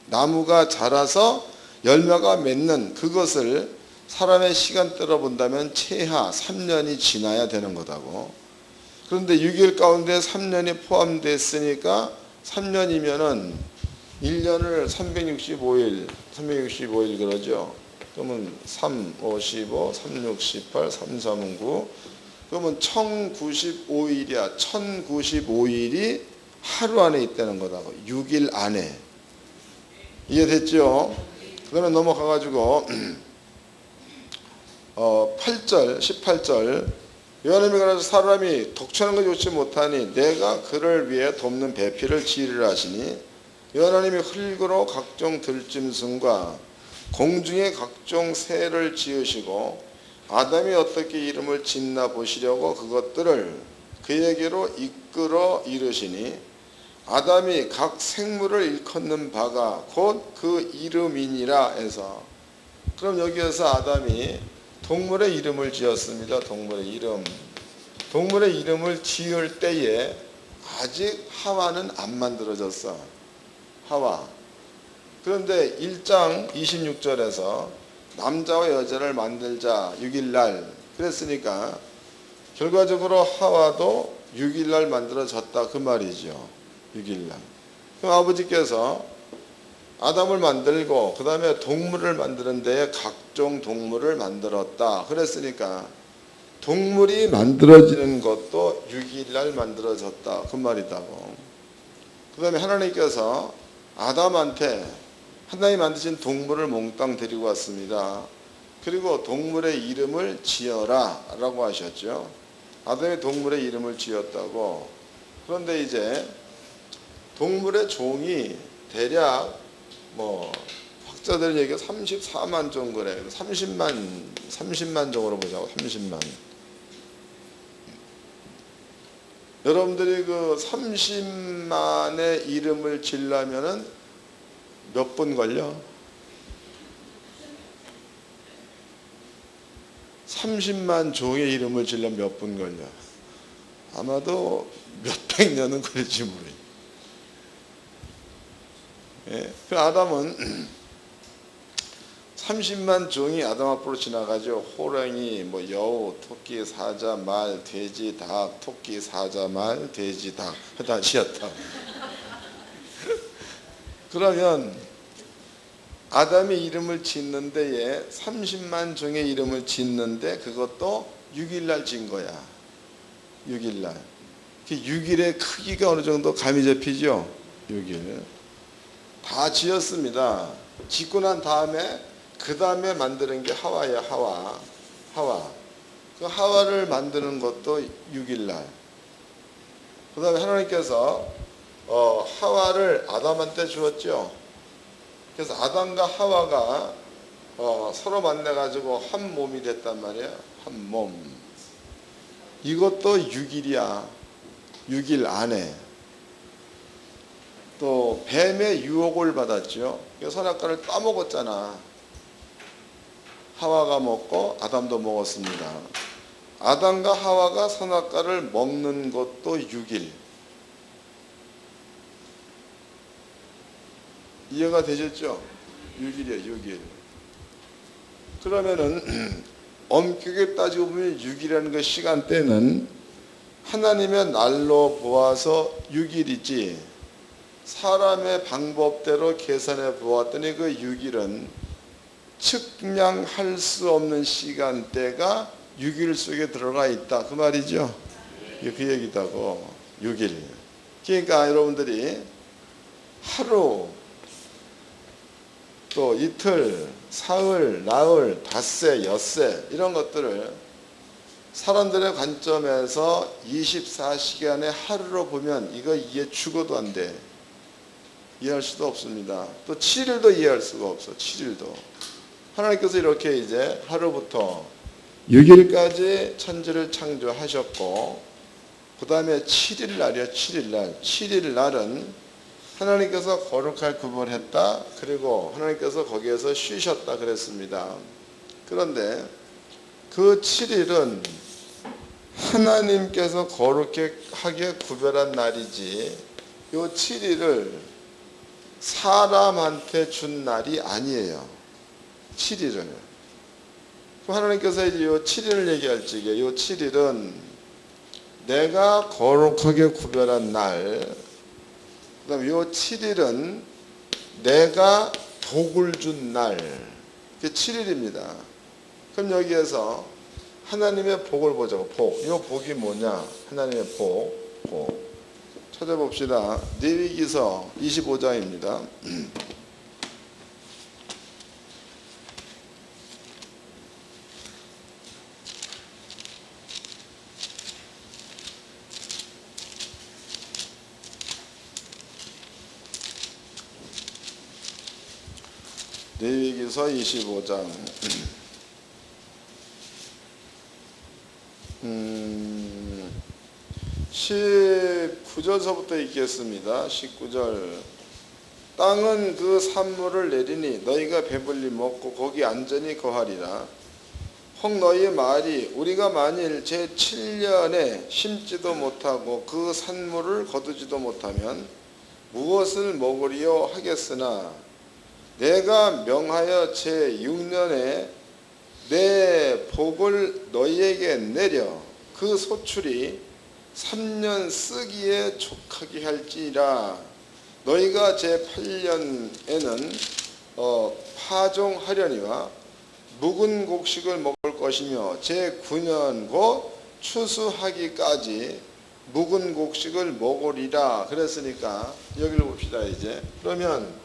나무가 자라서 열매가 맺는 그것을 사람의 시간대로 본다면 최하 3년이 지나야 되는 거다고. 그런데 6일 가운데 3년이 포함됐으니까 3년이면은 1년을 365일 그러죠. 그러면 3, 5, 15, 3, 6, 18, 3, 3, 9 그러면 1095일이야. 1095일이 하루 안에 있다는 거다고. 6일 안에. 이해됐죠? 그러면 넘어가가지고 8절, 18절 하나님이 그래서 사람이 독처하는 것 좋지 못하니 내가 그를 위해 돕는 배필을 지으리라 하시니 하나님이 흙으로 각종 들짐승과 공중의 각종 새를 지으시고 아담이 어떻게 이름을 짓나 보시려고 그것들을 그에게로 이끌어 이르시니 아담이 각 생물을 일컫는 바가 곧 그 이름이니라 해서 그럼 여기에서 아담이 동물의 이름을 지었습니다. 동물의 이름. 동물의 이름을 지을 때에 아직 하와는 안 만들어졌어. 하와. 그런데 1장 26절에서 남자와 여자를 만들자 6일날 그랬으니까 결과적으로 하와도 6일날 만들어졌다 그 말이죠. 6일날. 그럼 아버지께서 아담을 만들고 그 다음에 동물을 만드는 데에 각종 동물을 만들었다 그랬으니까 동물이 만들어지는 것도 6일날 만들어졌다 그 말이다고. 그 다음에 하나님께서 아담한테 하나님 만드신 동물을 몽땅 데리고 왔습니다. 그리고 동물의 이름을 지어라 라고 하셨죠. 아담이 동물의 이름을 지었다고. 그런데 이제 동물의 종이 대략 학자들 얘기가 34만 종 그래. 30만 종으로 보자고. 30만. 여러분들이 그 30만의 이름을 지으려면은 몇 분 걸려? 30만 종의 이름을 지으려면 몇 분 걸려? 아마도 몇백 년은 걸릴지 모르겠어요. 그 아담은 30만 종이 아담 앞으로 지나가죠. 호랑이, 여우, 토끼, 사자, 말, 돼지, 닭, 토끼, 사자, 말, 돼지, 닭. 다 지었다. 그러면 아담이 이름을 짓는 데에 30만 종의 이름을 짓는데 그것도 6일날 진 거야. 6일날. 6일의 크기가 어느 정도 감이 잡히죠? 6일. 다 지었습니다. 짓고 난 다음에 그 다음에 만드는 게 하와야. 하와. 그 하와를 만드는 것도 6일날. 그 다음에 하나님께서 하와를 아담한테 주었죠. 그래서 아담과 하와가 서로 만나가지고 한 몸이 됐단 말이에요. 한 몸. 이것도 6일이야. 6일 안에. 또 뱀의 유혹을 받았죠. 선악과를 따먹었잖아. 하와가 먹고 아담도 먹었습니다. 아담과 하와가 선악과를 먹는 것도 6일. 이해가 되셨죠? 6일이에요. 6일. 그러면은 엄격하게 따지고 보면 6일이라는 그 시간대는 하나님의 날로 보아서 6일이지 사람의 방법대로 계산해 보았더니 그 6일은 측량할 수 없는 시간대가 6일 속에 들어가 있다 그 말이죠. 그 얘기다고. 6일. 그러니까 여러분들이 하루 또 이틀, 사흘, 나흘, 닷새, 엿새 이런 것들을 사람들의 관점에서 24시간의 하루로 보면 이거 이해 죽어도 안 돼. 이해할 수도 없습니다. 또 7일도 이해할 수가 없어. 7일도. 하나님께서 이렇게 이제 하루부터 6일까지 천지를 창조하셨고 그 다음에 7일 날이요. 7일 날. 7일 날은 하나님께서 거룩할 구별했다. 그리고 하나님께서 거기에서 쉬셨다 그랬습니다. 그런데 그 7일은 하나님께서 거룩하게 구별한 날이지, 요 7일을 사람한테 준 날이 아니에요. 7일을. 하나님께서 이제 요 7일을 얘기할 적에 요 7일은 내가 거룩하게 구별한 날, 그 다음에 요 7일은 내가 복을 준 날, 그게 7일입니다. 그럼 여기에서 하나님의 복을 보자고. 복. 이 복이 뭐냐? 하나님의 복. 찾아봅시다. 레위기서 25장입니다. 레위기서 25장 19절서부터 읽겠습니다. 19절. 땅은 그 산물을 내리니 너희가 배불리 먹고 거기 안전히 거하리라. 혹 너희의 말이 우리가 만일 제7년에 심지도 못하고 그 산물을 거두지도 못하면 무엇을 먹으리요 하겠으나 내가 명하여 제6년에 내 복을 너희에게 내려 그 소출이 3년 쓰기에 족하게 할지라. 너희가 제8년에는 파종하려니와 묵은 곡식을 먹을 것이며 제9년 곧 추수하기까지 묵은 곡식을 먹으리라. 그랬으니까 여기를 봅시다. 이제 그러면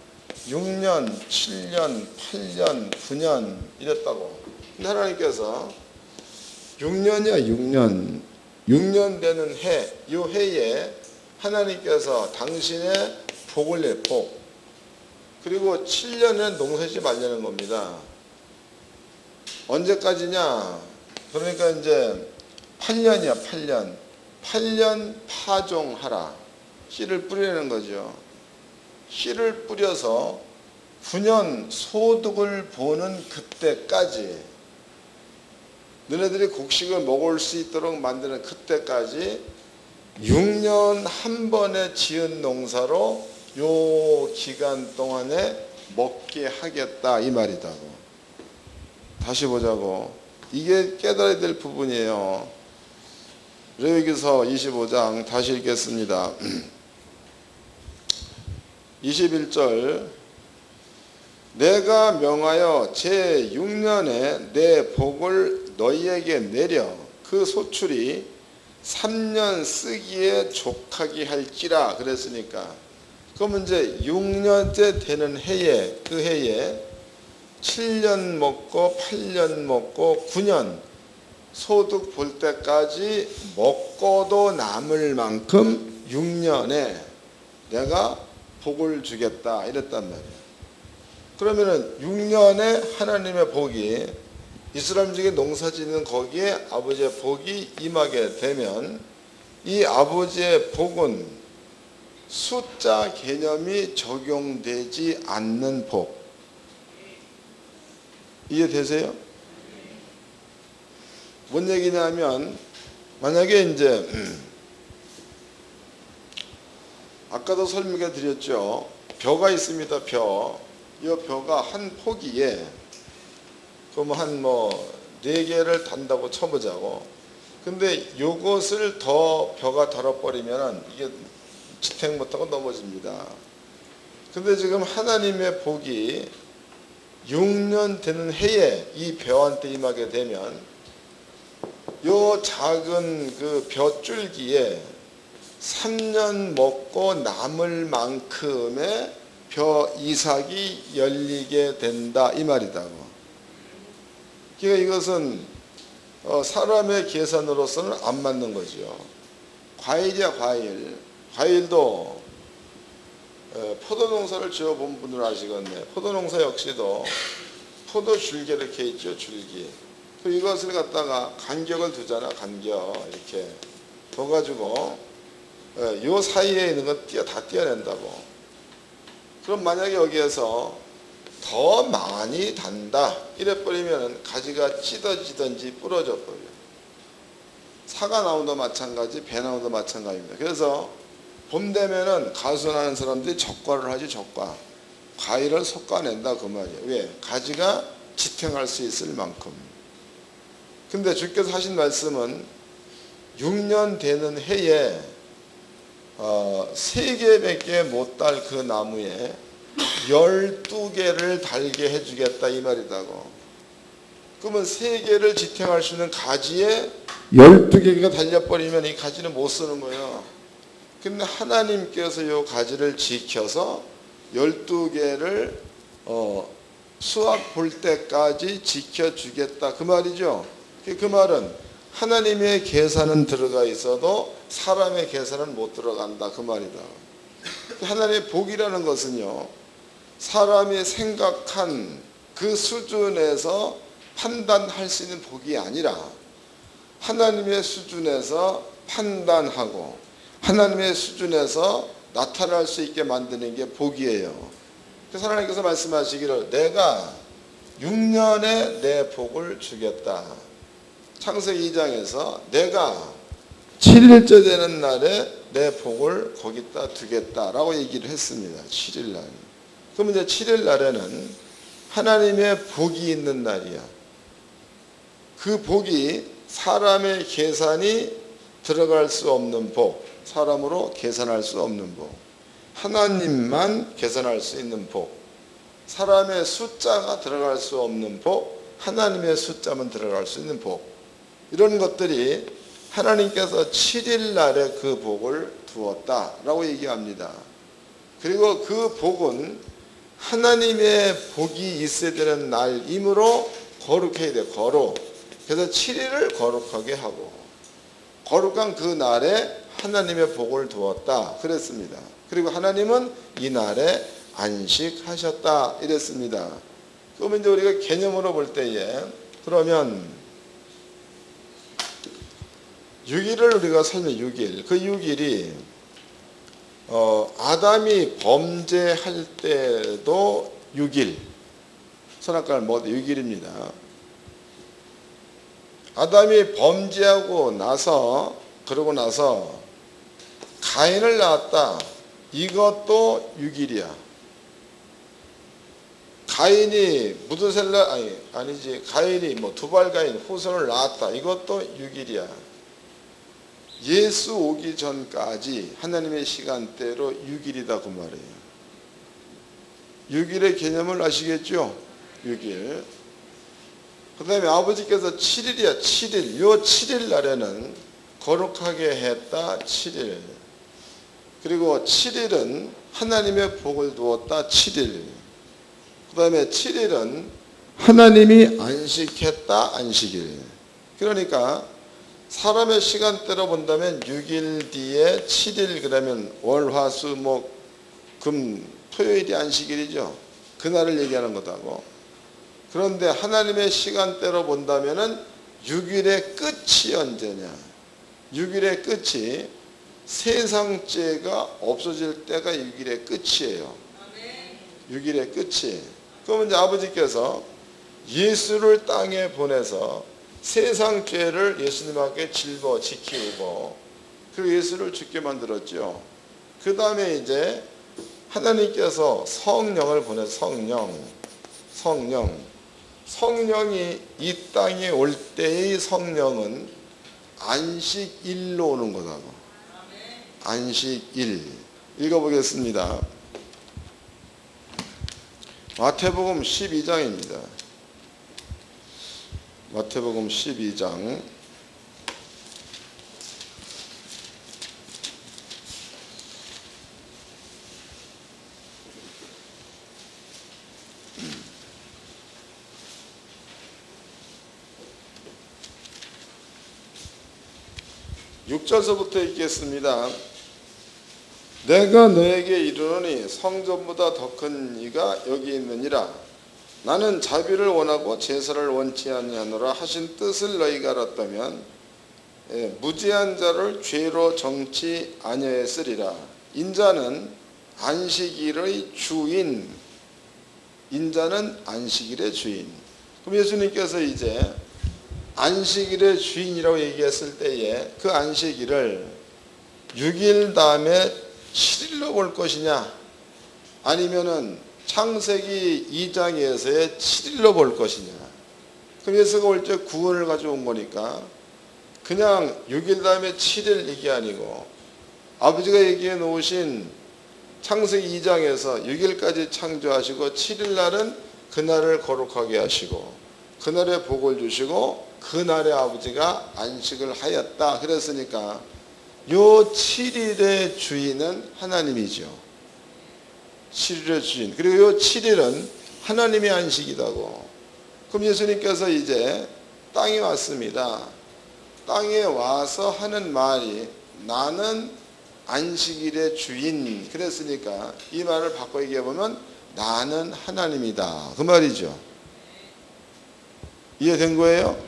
6년, 7년, 8년, 9년 이랬다고. 근데 하나님께서 6년이야. 6년 되는 해, 이 해에 하나님께서 당신의 복을 내, 복. 그리고 7년은 농사짓지 말라는 겁니다. 언제까지냐? 그러니까 이제 8년이야. 8년 파종하라. 씨를 뿌리는 거죠. 씨를 뿌려서 9년 소득을 보는 그때까지, 너네들이 곡식을 먹을 수 있도록 만드는 그때까지 6년 한 번에 지은 농사로 요 기간 동안에 먹게 하겠다 이 말이다고. 다시 보자고. 이게 깨달아야 될 부분이에요. 레위기서 25장 다시 읽겠습니다. 21절. 내가 명하여 제6년에 내 복을 너희에게 내려 그 소출이 3년 쓰기에 족하게 할지라. 그랬으니까 그러면 이제 6년째 되는 해에, 그 해에 7년 먹고 8년 먹고 9년 소득 볼 때까지 먹고도 남을 만큼 6년에 내가 복을 주겠다 이랬단 말이에요. 그러면은 6년에 하나님의 복이 이스라엘 중에 농사 짓는 거기에 아버지의 복이 임하게 되면 이 아버지의 복은 숫자 개념이 적용되지 않는 복. 이해되세요? 뭔 얘기냐면 만약에 이제 아까도 설명해 드렸죠. 벼가 있습니다. 벼. 이 벼가 한 포기에 그러면 한 4개를 단다고 쳐보자고. 근데 요것을 더 벼가 달아버리면 이게 지탱 못하고 넘어집니다. 근데 지금 하나님의 복이 6년 되는 해에 이 벼한테 임하게 되면 요 작은 그 벼줄기에 3년 먹고 남을 만큼의 벼 이삭이 열리게 된다 이 말이다고. 그러니까 이것은 사람의 계산으로서는 안 맞는 거죠. 과일이야 과일. 과일도 포도 농사를 지어본 분들 아시겠네. 포도 농사 역시도 포도 줄기 이렇게 있죠. 줄기. 이것을 갖다가 간격을 두잖아. 간격 이렇게. 둬가지고 요 사이에 있는 건 다 떼어낸다고. 그럼 만약에 여기에서 더 많이 단다 이래버리면 가지가 찢어지든지 부러져 버려요. 사과 나무도 마찬가지, 배나무도 마찬가지입니다. 그래서 봄 되면은 가수하는 사람들이 적과를 하지. 적과, 과일을 솎아낸다 그 말이에요. 왜? 가지가 지탱할 수 있을 만큼. 근데 주께서 하신 말씀은 6년 되는 해에 3개밖에 못 달 그 나무에 12개를 달게 해주겠다 이 말이다고. 그러면 3개를 지탱할 수 있는 가지에 12개가 달려버리면 이 가지는 못 쓰는 거예요. 근데 하나님께서 이 가지를 지켜서 12개를 수확 볼 때까지 지켜주겠다 그 말이죠. 그 말은 하나님의 계산은 들어가 있어도 사람의 계산은 못 들어간다 그 말이다. 하나님의 복이라는 것은요, 사람이 생각한 그 수준에서 판단할 수 있는 복이 아니라 하나님의 수준에서 판단하고 하나님의 수준에서 나타날 수 있게 만드는 게 복이에요. 그래서 하나님께서 말씀하시기를 내가 6년에 내 복을 주겠다. 창세기 2장에서 내가 7일째 되는 날에 내 복을 거기다 두겠다라고 얘기를 했습니다. 7일 날. 그럼 이제 7일 날에는 하나님의 복이 있는 날이야. 그 복이 사람의 계산이 들어갈 수 없는 복, 사람으로 계산할 수 없는 복, 하나님만 계산할 수 있는 복, 사람의 숫자가 들어갈 수 없는 복, 하나님의 숫자만 들어갈 수 있는 복, 이런 것들이 하나님께서 7일 날에 그 복을 두었다라고 얘기합니다. 그리고 그 복은 하나님의 복이 있어야 되는 날이므로 거룩해야 돼. 거룩. 그래서 7일을 거룩하게 하고 거룩한 그 날에 하나님의 복을 두었다 그랬습니다. 그리고 하나님은 이 날에 안식하셨다 이랬습니다. 그러면 이제 우리가 개념으로 볼 때에 그러면 6일을 우리가 설명 6일. 그 6일이 아담이 범죄할 때도 6일. 선악과를 먹어도 6일입니다. 아담이 범죄하고 나서 그러고 나서 가인을 낳았다. 이것도 6일이야. 가인이 무드셀라 아니지 가인이 뭐 두발가인 후손을 낳았다. 이것도 6일이야. 예수 오기 전까지 하나님의 시간대로 6일이다 그 말이에요. 6일의 개념을 아시겠죠? 6일. 그 다음에 아버지께서 7일이야. 7일. 요 7일 날에는 거룩하게 했다. 7일. 그리고 7일은 하나님의 복을 두었다. 7일. 그 다음에 7일은 하나님이 안식했다. 안식일. 그러니까 사람의 시간대로 본다면 6일 뒤에 7일 그러면 월, 화, 수, 목, 금, 토요일이 안식일이죠. 그날을 얘기하는 거다고. 그런데 하나님의 시간대로 본다면은 6일의 끝이 언제냐? 6일의 끝이 세상죄가 없어질 때가 6일의 끝이에요. 6일의 끝이. 그러면 이제 아버지께서 예수를 땅에 보내서 세상 죄를 예수님 앞에 지키고 그 예수를 죽게 만들었죠. 그 다음에 이제 하나님께서 성령을 보내서 성령이 이 땅에 올 때의 성령은 안식일로 오는 거다고. 안식일. 읽어보겠습니다. 마태복음 12장입니다. 마태복음 12장 6절서부터 읽겠습니다. 내가 너에게 이르노니 성전보다 더 큰 이가 여기 있느니라. 나는 자비를 원하고 제사를 원치 아니하노라 하신 뜻을 너희가 알았다면 무지한 자를 죄로 정치 아니하였으리라. 인자는 안식일의 주인, 인자는 안식일의 주인. 그럼 예수님께서 이제 안식일의 주인이라고 얘기했을 때에 그 안식일을 6일 다음에 7일로 볼 것이냐, 아니면은 창세기 2장에서의 7일로 볼 것이냐. 그럼 예수가 올 때 구원을 가져온 거니까 그냥 6일 다음에 7일 이게 아니고 아버지가 얘기해 놓으신 창세기 2장에서 6일까지 창조하시고 7일 날은 그날을 거룩하게 하시고 그날에 복을 주시고 그날에 아버지가 안식을 하였다. 그랬으니까 요 7일의 주인은 하나님이죠. 7일의 주인. 그리고 요 7일은 하나님의 안식이다고. 그럼 예수님께서 이제 땅에 왔습니다. 땅에 와서 하는 말이 나는 안식일의 주인. 그랬으니까 이 말을 바꿔 얘기해보면 나는 하나님이다. 그 말이죠. 이해된 거예요?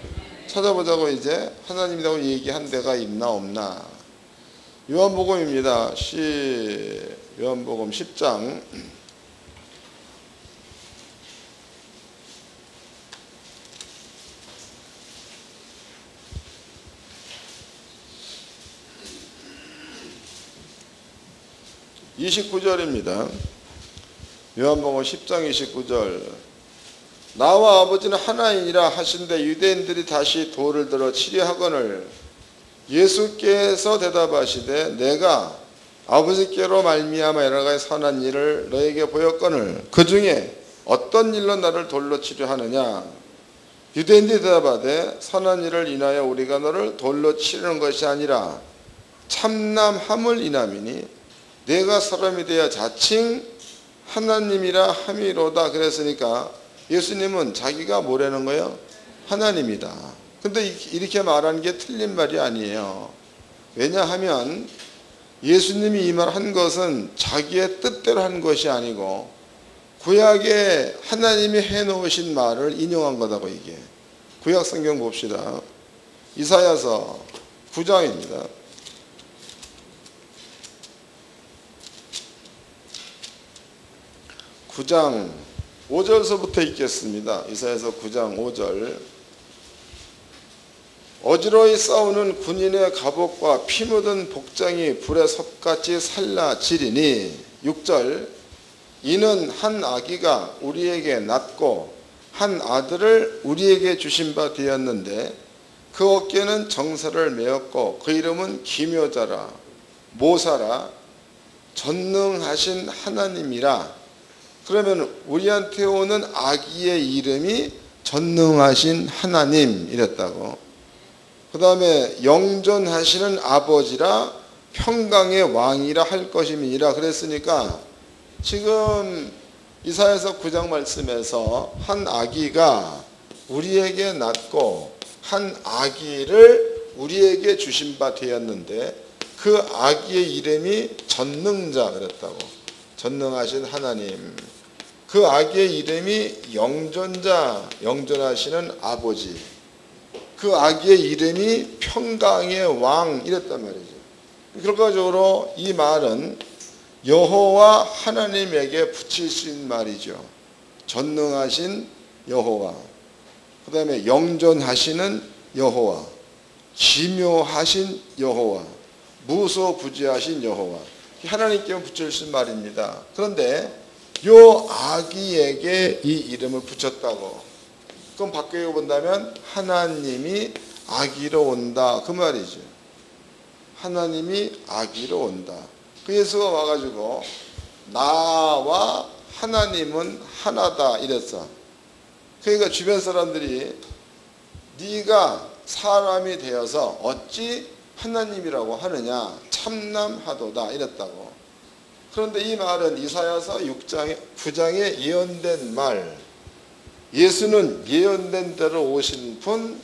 찾아보자고 이제 하나님이라고 얘기한 데가 있나 없나. 요한복음입니다. 요한복음 10장 29절입니다. 요한복음 10장 29절. 나와 아버지는 하나이니라 하신대 유대인들이 다시 돌을 들어 치려 하거늘 예수께서 대답하시되 내가 아버지께로 말미암아 여러 가지 선한 일을 너에게 보였거늘 그 중에 어떤 일로 나를 돌로 치려 하느냐. 유대인들이 대답하되 선한 일을 인하여 우리가 너를 돌로 치려는 것이 아니라 참남함을 인함이니 내가 사람이 되어 자칭 하나님이라 함이로다. 그랬으니까 예수님은 자기가 뭐라는 거예요? 하나님이다. 근데 이렇게 말하는 게 틀린 말이 아니에요. 왜냐하면 예수님이 이 말 한 것은 자기의 뜻대로 한 것이 아니고 구약에 하나님이 해놓으신 말을 인용한 거다고. 이게 구약 성경 봅시다. 이사야서 9장입니다. 9장 5절서부터 읽겠습니다. 이사야서 9장 5절. 어지러이 싸우는 군인의 갑옷과 피 묻은 복장이 불의 섭같이 살라지리니. 6절. 이는 한 아기가 우리에게 낳고 한 아들을 우리에게 주신 바 되었는데 그 어깨는 정사를 메었고 그 이름은 기묘자라 모사라 전능하신 하나님이라. 그러면 우리한테 오는 아기의 이름이 전능하신 하나님 이랬다고. 그 다음에 영존하시는 아버지라 평강의 왕이라 할 것임이니라. 그랬으니까 지금 이사야서 9장 말씀에서 한 아기가 우리에게 낳고 한 아기를 우리에게 주신 바 되었는데 그 아기의 이름이 전능자 그랬다고. 전능하신 하나님. 그 아기의 이름이 영존자, 영존하시는 아버지. 그 아기의 이름이 평강의 왕 이랬단 말이죠. 결과적으로 이 말은 여호와 하나님에게 붙일 수 있는 말이죠. 전능하신 여호와, 그 다음에 영존하시는 여호와, 기묘하신 여호와, 무소부지하신 여호와. 하나님께 붙일 수 있는 말입니다. 그런데 요 아기에게 이 이름을 붙였다고. 그럼 바뀌어 본다면 하나님이 아기로 온다 그 말이죠. 하나님이 아기로 온다. 그 예수가 와가지고 나와 하나님은 하나다 이랬어. 그러니까 주변 사람들이 네가 사람이 되어서 어찌 하나님이라고 하느냐 참남하도다 이랬다고. 그런데 이 말은 이사야서 9장에 예언된 말. 예수는 예언된 대로 오신 분.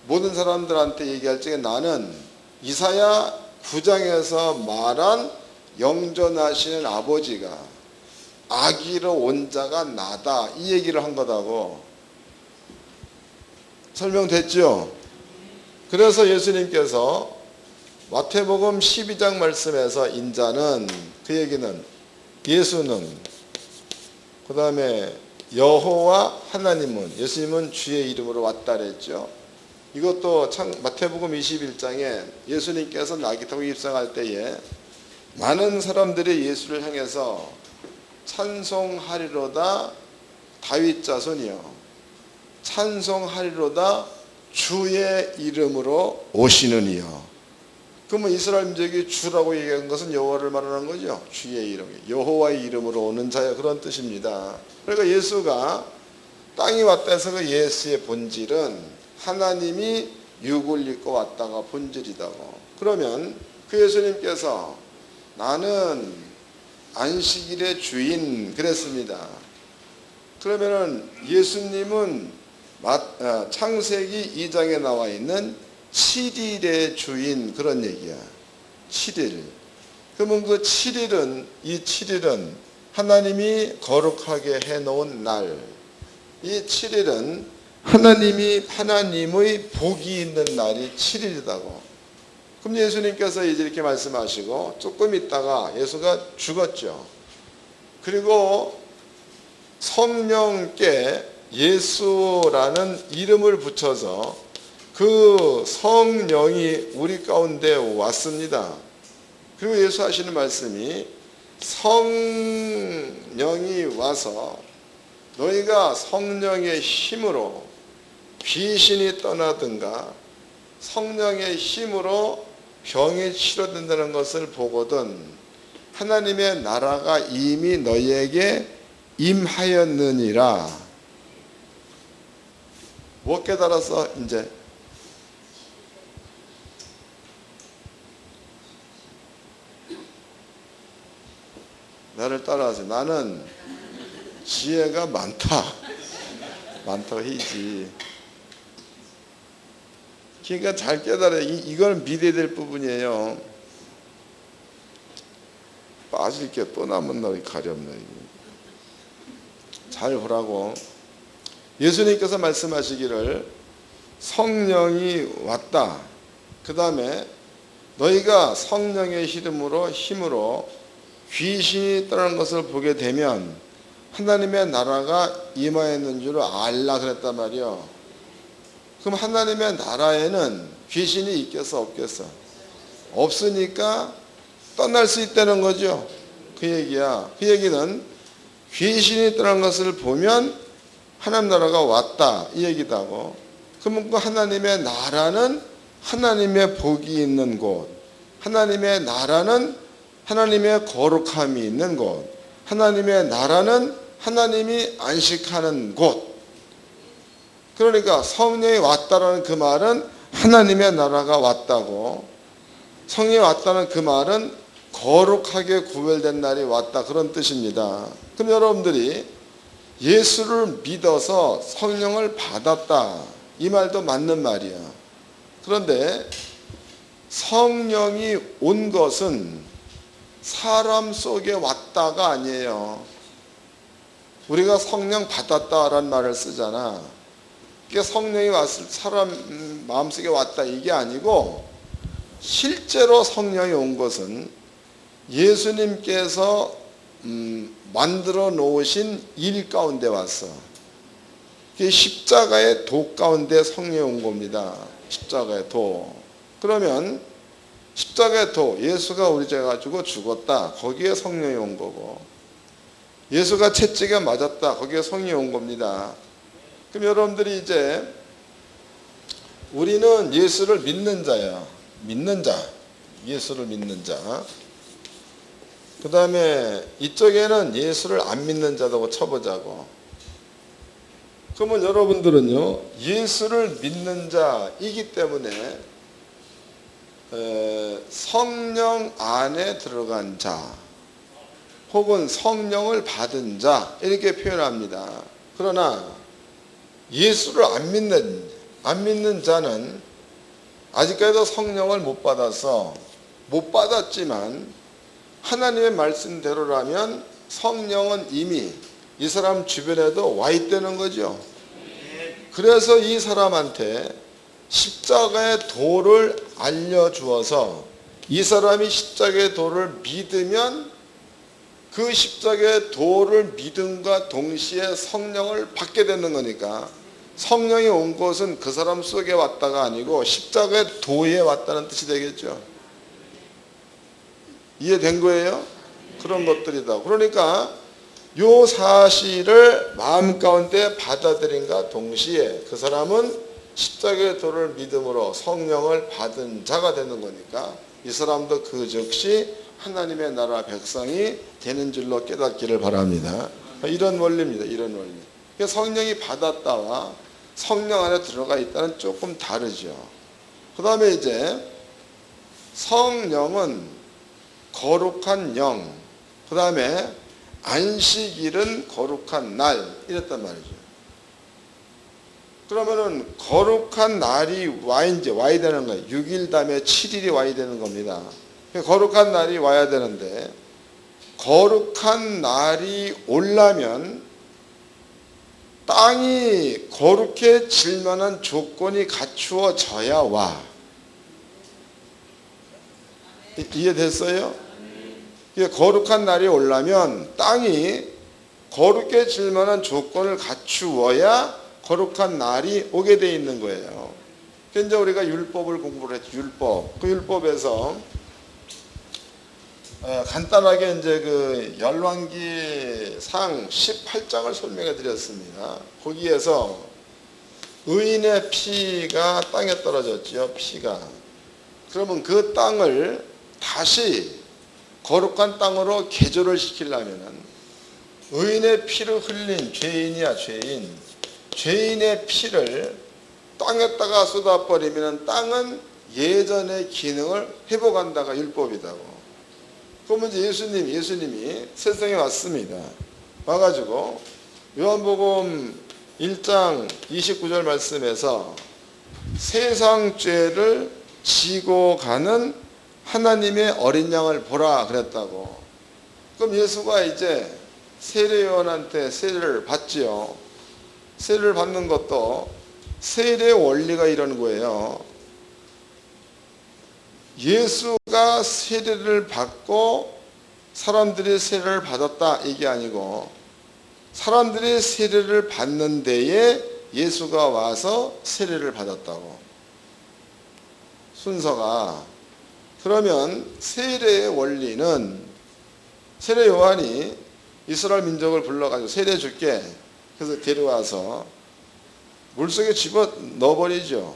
모든 사람들한테 얘기할 적에 나는 이사야 9장에서 말한 영존하시는 아버지가 아기로 온 자가 나다 이 얘기를 한 거다고. 설명됐죠? 그래서 예수님께서 마태복음 12장 말씀에서 인자는, 그 얘기는 예수는, 그 다음에 여호와 하나님은, 예수님은 주의 이름으로 왔다 그랬죠. 이것도 마태복음 21장에 예수님께서 나귀 타고 입성할 때에 많은 사람들이 예수를 향해서 찬송하리로다 다윗 자손이요, 찬송하리로다 주의 이름으로 오시는 이요. 그러면 이스라엘 민족이 주라고 얘기한 것은 여호와를 말하는 거죠. 주의 이름, 여호와의 이름으로 오는 자여, 그런 뜻입니다. 그러니까 예수가 땅에 왔다 해서 그 예수의 본질은 하나님이 육을 입고 왔다가 본질이다고. 그러면 그 예수님께서 나는 안식일의 주인 그랬습니다. 그러면은 예수님은 창세기 2장에 나와 있는 7일의 주인, 그런 얘기야. 7일. 그러면 그 7일은, 이 7일은 하나님이 거룩하게 해놓은 날. 이 7일은 하나님의 복이 있는 날이 7일이라고. 그럼 예수님께서 이제 이렇게 말씀하시고 조금 있다가 예수가 죽었죠. 그리고 성령께 예수라는 이름을 붙여서 그 성령이 우리 가운데 왔습니다. 그리고 예수 하시는 말씀이 성령이 와서 너희가 성령의 힘으로 귀신이 떠나든가 성령의 힘으로 병이 치료된다는 것을 보거든 하나님의 나라가 이미 너희에게 임하였느니라. 뭐 깨달았어? 이제 나를 따라하세요. 나는 지혜가 많다고 해야지. 그러니까 잘 깨달아요. 이걸 믿어야 될 부분이에요. 빠질 게 또 남은 날이 가렵네. 잘 보라고. 예수님께서 말씀하시기를 성령이 왔다. 그 다음에 너희가 성령의 힘으로 귀신이 떠나는 것을 보게 되면 하나님의 나라가 임하였는 줄 알라 그랬단 말이요. 그럼 하나님의 나라에는 귀신이 있겠어 없겠어? 없으니까 떠날 수 있다는 거죠. 그 얘기야. 그 얘기는 귀신이 떠난 것을 보면 하나님 나라가 왔다 이 얘기다고. 그러면 그 하나님의 나라는 하나님의 복이 있는 곳, 하나님의 나라는 하나님의 거룩함이 있는 곳, 하나님의 나라는 하나님이 안식하는 곳. 그러니까 성령이 왔다라는 그 말은 하나님의 나라가 왔다고, 성령이 왔다는 그 말은 거룩하게 구별된 날이 왔다, 그런 뜻입니다. 그럼 여러분들이 예수를 믿어서 성령을 받았다 이 말도 맞는 말이야. 그런데 성령이 온 것은 사람 속에 왔다가 아니에요. 우리가 성령 받았다라는 말을 쓰잖아. 그게 성령이 왔을 사람 마음속에 왔다 이게 아니고, 실제로 성령이 온 것은 예수님께서 만들어 놓으신 일 가운데 왔어. 그게 십자가의 도 가운데 성령이 온 겁니다. 십자가의 도. 그러면 십자가의 도, 예수가 우리 죄 가지고 죽었다, 거기에 성령이 온 거고, 예수가 채찍에 맞았다, 거기에 성령이 온 겁니다. 그럼 여러분들이 이제 우리는 예수를 믿는 자야. 믿는 자, 예수를 믿는 자. 그 다음에 이쪽에는 예수를 안 믿는 자라고 쳐보자고. 그러면 여러분들은요, 예수를 믿는 자이기 때문에 성령 안에 들어간 자 혹은 성령을 받은 자 이렇게 표현합니다. 그러나 예수를 안 믿는 자는 아직까지도 성령을 못 받았지만 하나님의 말씀대로라면 성령은 이미 이 사람 주변에도 와 있다는 거죠. 그래서 이 사람한테 십자가의 도를 알려주어서 이 사람이 십자가의 도를 믿으면 그 십자가의 도를 믿음과 동시에 성령을 받게 되는 거니까, 성령이 온 것은 그 사람 속에 왔다가 아니고 십자가의 도에 왔다는 뜻이 되겠죠. 이해된 거예요? 그런 것들이다. 그러니까 요 사실을 마음 가운데 받아들인과 동시에 그 사람은 십자가의 도를 믿음으로 성령을 받은 자가 되는 거니까 이 사람도 그 즉시 하나님의 나라 백성이 되는 줄로 깨닫기를 바랍니다. 이런 원리입니다. 이런 원리. 그러니까 성령이 받았다와 성령 안에 들어가 있다는 조금 다르죠. 그 다음에 이제 성령은 거룩한 영, 그 다음에 안식일은 거룩한 날, 이랬단 말이죠. 그러면은 거룩한 날이 와야 되는 거예요. 6일 다음에 7일이 와야 되는 겁니다. 거룩한 날이 와야 되는데, 거룩한 날이 오려면 땅이 거룩해질 만한 조건이 갖추어져야 와. 이해됐어요? 거룩한 날이 오려면 땅이 거룩해질 만한 조건을 갖추어야 거룩한 날이 오게 돼 있는 거예요. 그래서 우리가 율법을 공부를 했죠. 율법. 그 율법에서 간단하게 이제 그 열왕기상 18장을 설명해 드렸습니다. 거기에서 의인의 피가 땅에 떨어졌지요. 피가. 그러면 그 땅을 다시 거룩한 땅으로 개조를 시키려면은 의인의 피를 흘린 죄인이야, 죄인. 죄인의 피를 땅에다가 쏟아버리면 땅은 예전의 기능을 회복한다가 율법이다고. 그러면 이제 예수님이 세상에 왔습니다. 와가지고 요한복음 1장 29절 말씀에서 세상 죄를 지고 가는 하나님의 어린 양을 보라 그랬다고. 그럼 예수가 이제 세례요한한테 세례를 받지요. 세례를 받는 것도 세례의 원리가 이런 거예요. 예수가 세례를 받고 사람들이 세례를 받았다 이게 아니고, 사람들이 세례를 받는 데에 예수가 와서 세례를 받았다고. 순서가. 그러면 세례의 원리는, 세례 요한이 이스라엘 민족을 불러가지고 세례 줄게, 그래서 데려와서 물속에 집어 넣어버리죠.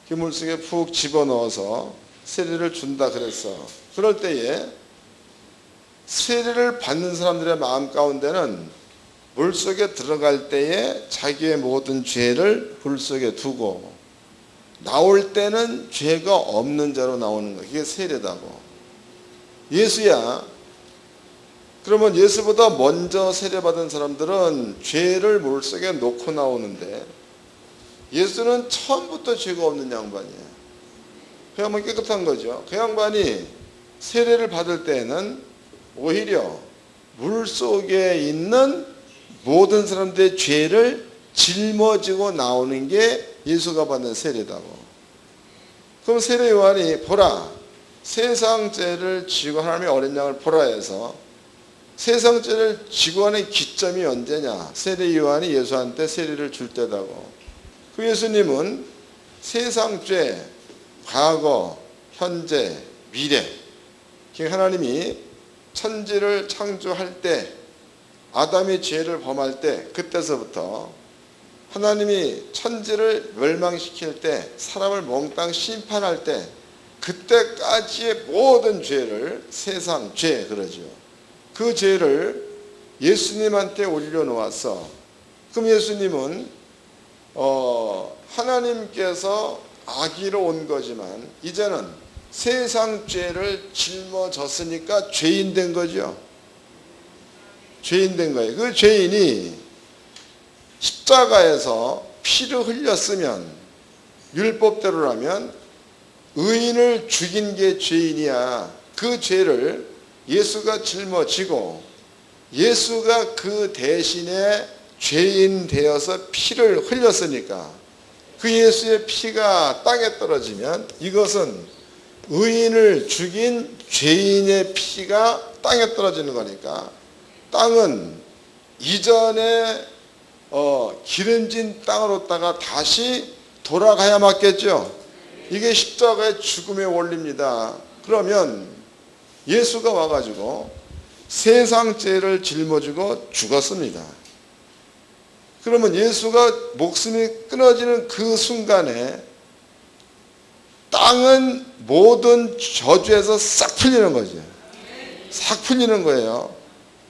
그 물속에 푹 집어넣어서 세례를 준다 그랬어. 그럴 때에 세례를 받는 사람들의 마음 가운데는 물속에 들어갈 때에 자기의 모든 죄를 물속에 두고 나올 때는 죄가 없는 자로 나오는 거예요. 그게 세례다고. 예수야. 그러면 예수보다 먼저 세례받은 사람들은 죄를 물속에 놓고 나오는데 예수는 처음부터 죄가 없는 양반이에요. 그 양반이 깨끗한 거죠. 그 양반이 세례를 받을 때는 오히려 물속에 있는 모든 사람들의 죄를 짊어지고 나오는 게 예수가 받는 세례다고. 그럼 세례 요한이 보라, 세상 죄를 지고 하나님의 어린 양을 보라 해서 세상 죄를 지고 하는 기점이 언제냐? 세례 요한이 예수한테 세례를 줄 때다고. 그 예수님은 세상 죄, 과거, 현재, 미래, 하나님이 천지를 창조할 때, 아담이 죄를 범할 때, 그때서부터 하나님이 천지를 멸망시킬 때, 사람을 몽땅 심판할 때, 그때까지의 모든 죄를 세상 죄 그러죠. 그 죄를 예수님한테 올려놓았어. 그럼 예수님은 하나님께서 아기로 온 거지만 이제는 세상 죄를 짊어졌으니까 죄인 된 거죠. 죄인 된 거예요. 그 죄인이 십자가에서 피를 흘렸으면, 율법대로라면 의인을 죽인 게 죄인이야. 그 죄를 예수가 짊어지고 예수가 그 대신에 죄인 되어서 피를 흘렸으니까 그 예수의 피가 땅에 떨어지면 이것은 의인을 죽인 죄인의 피가 땅에 떨어지는 거니까 땅은 이전에 기름진 땅으로다가 다시 돌아가야 맞겠죠. 이게 십자가의 죽음의 원리입니다. 그러면 예수가 와가지고 세상 죄를 짊어지고 죽었습니다. 그러면 예수가 목숨이 끊어지는 그 순간에 땅은 모든 저주에서 싹 풀리는 거죠. 싹 풀리는 거예요.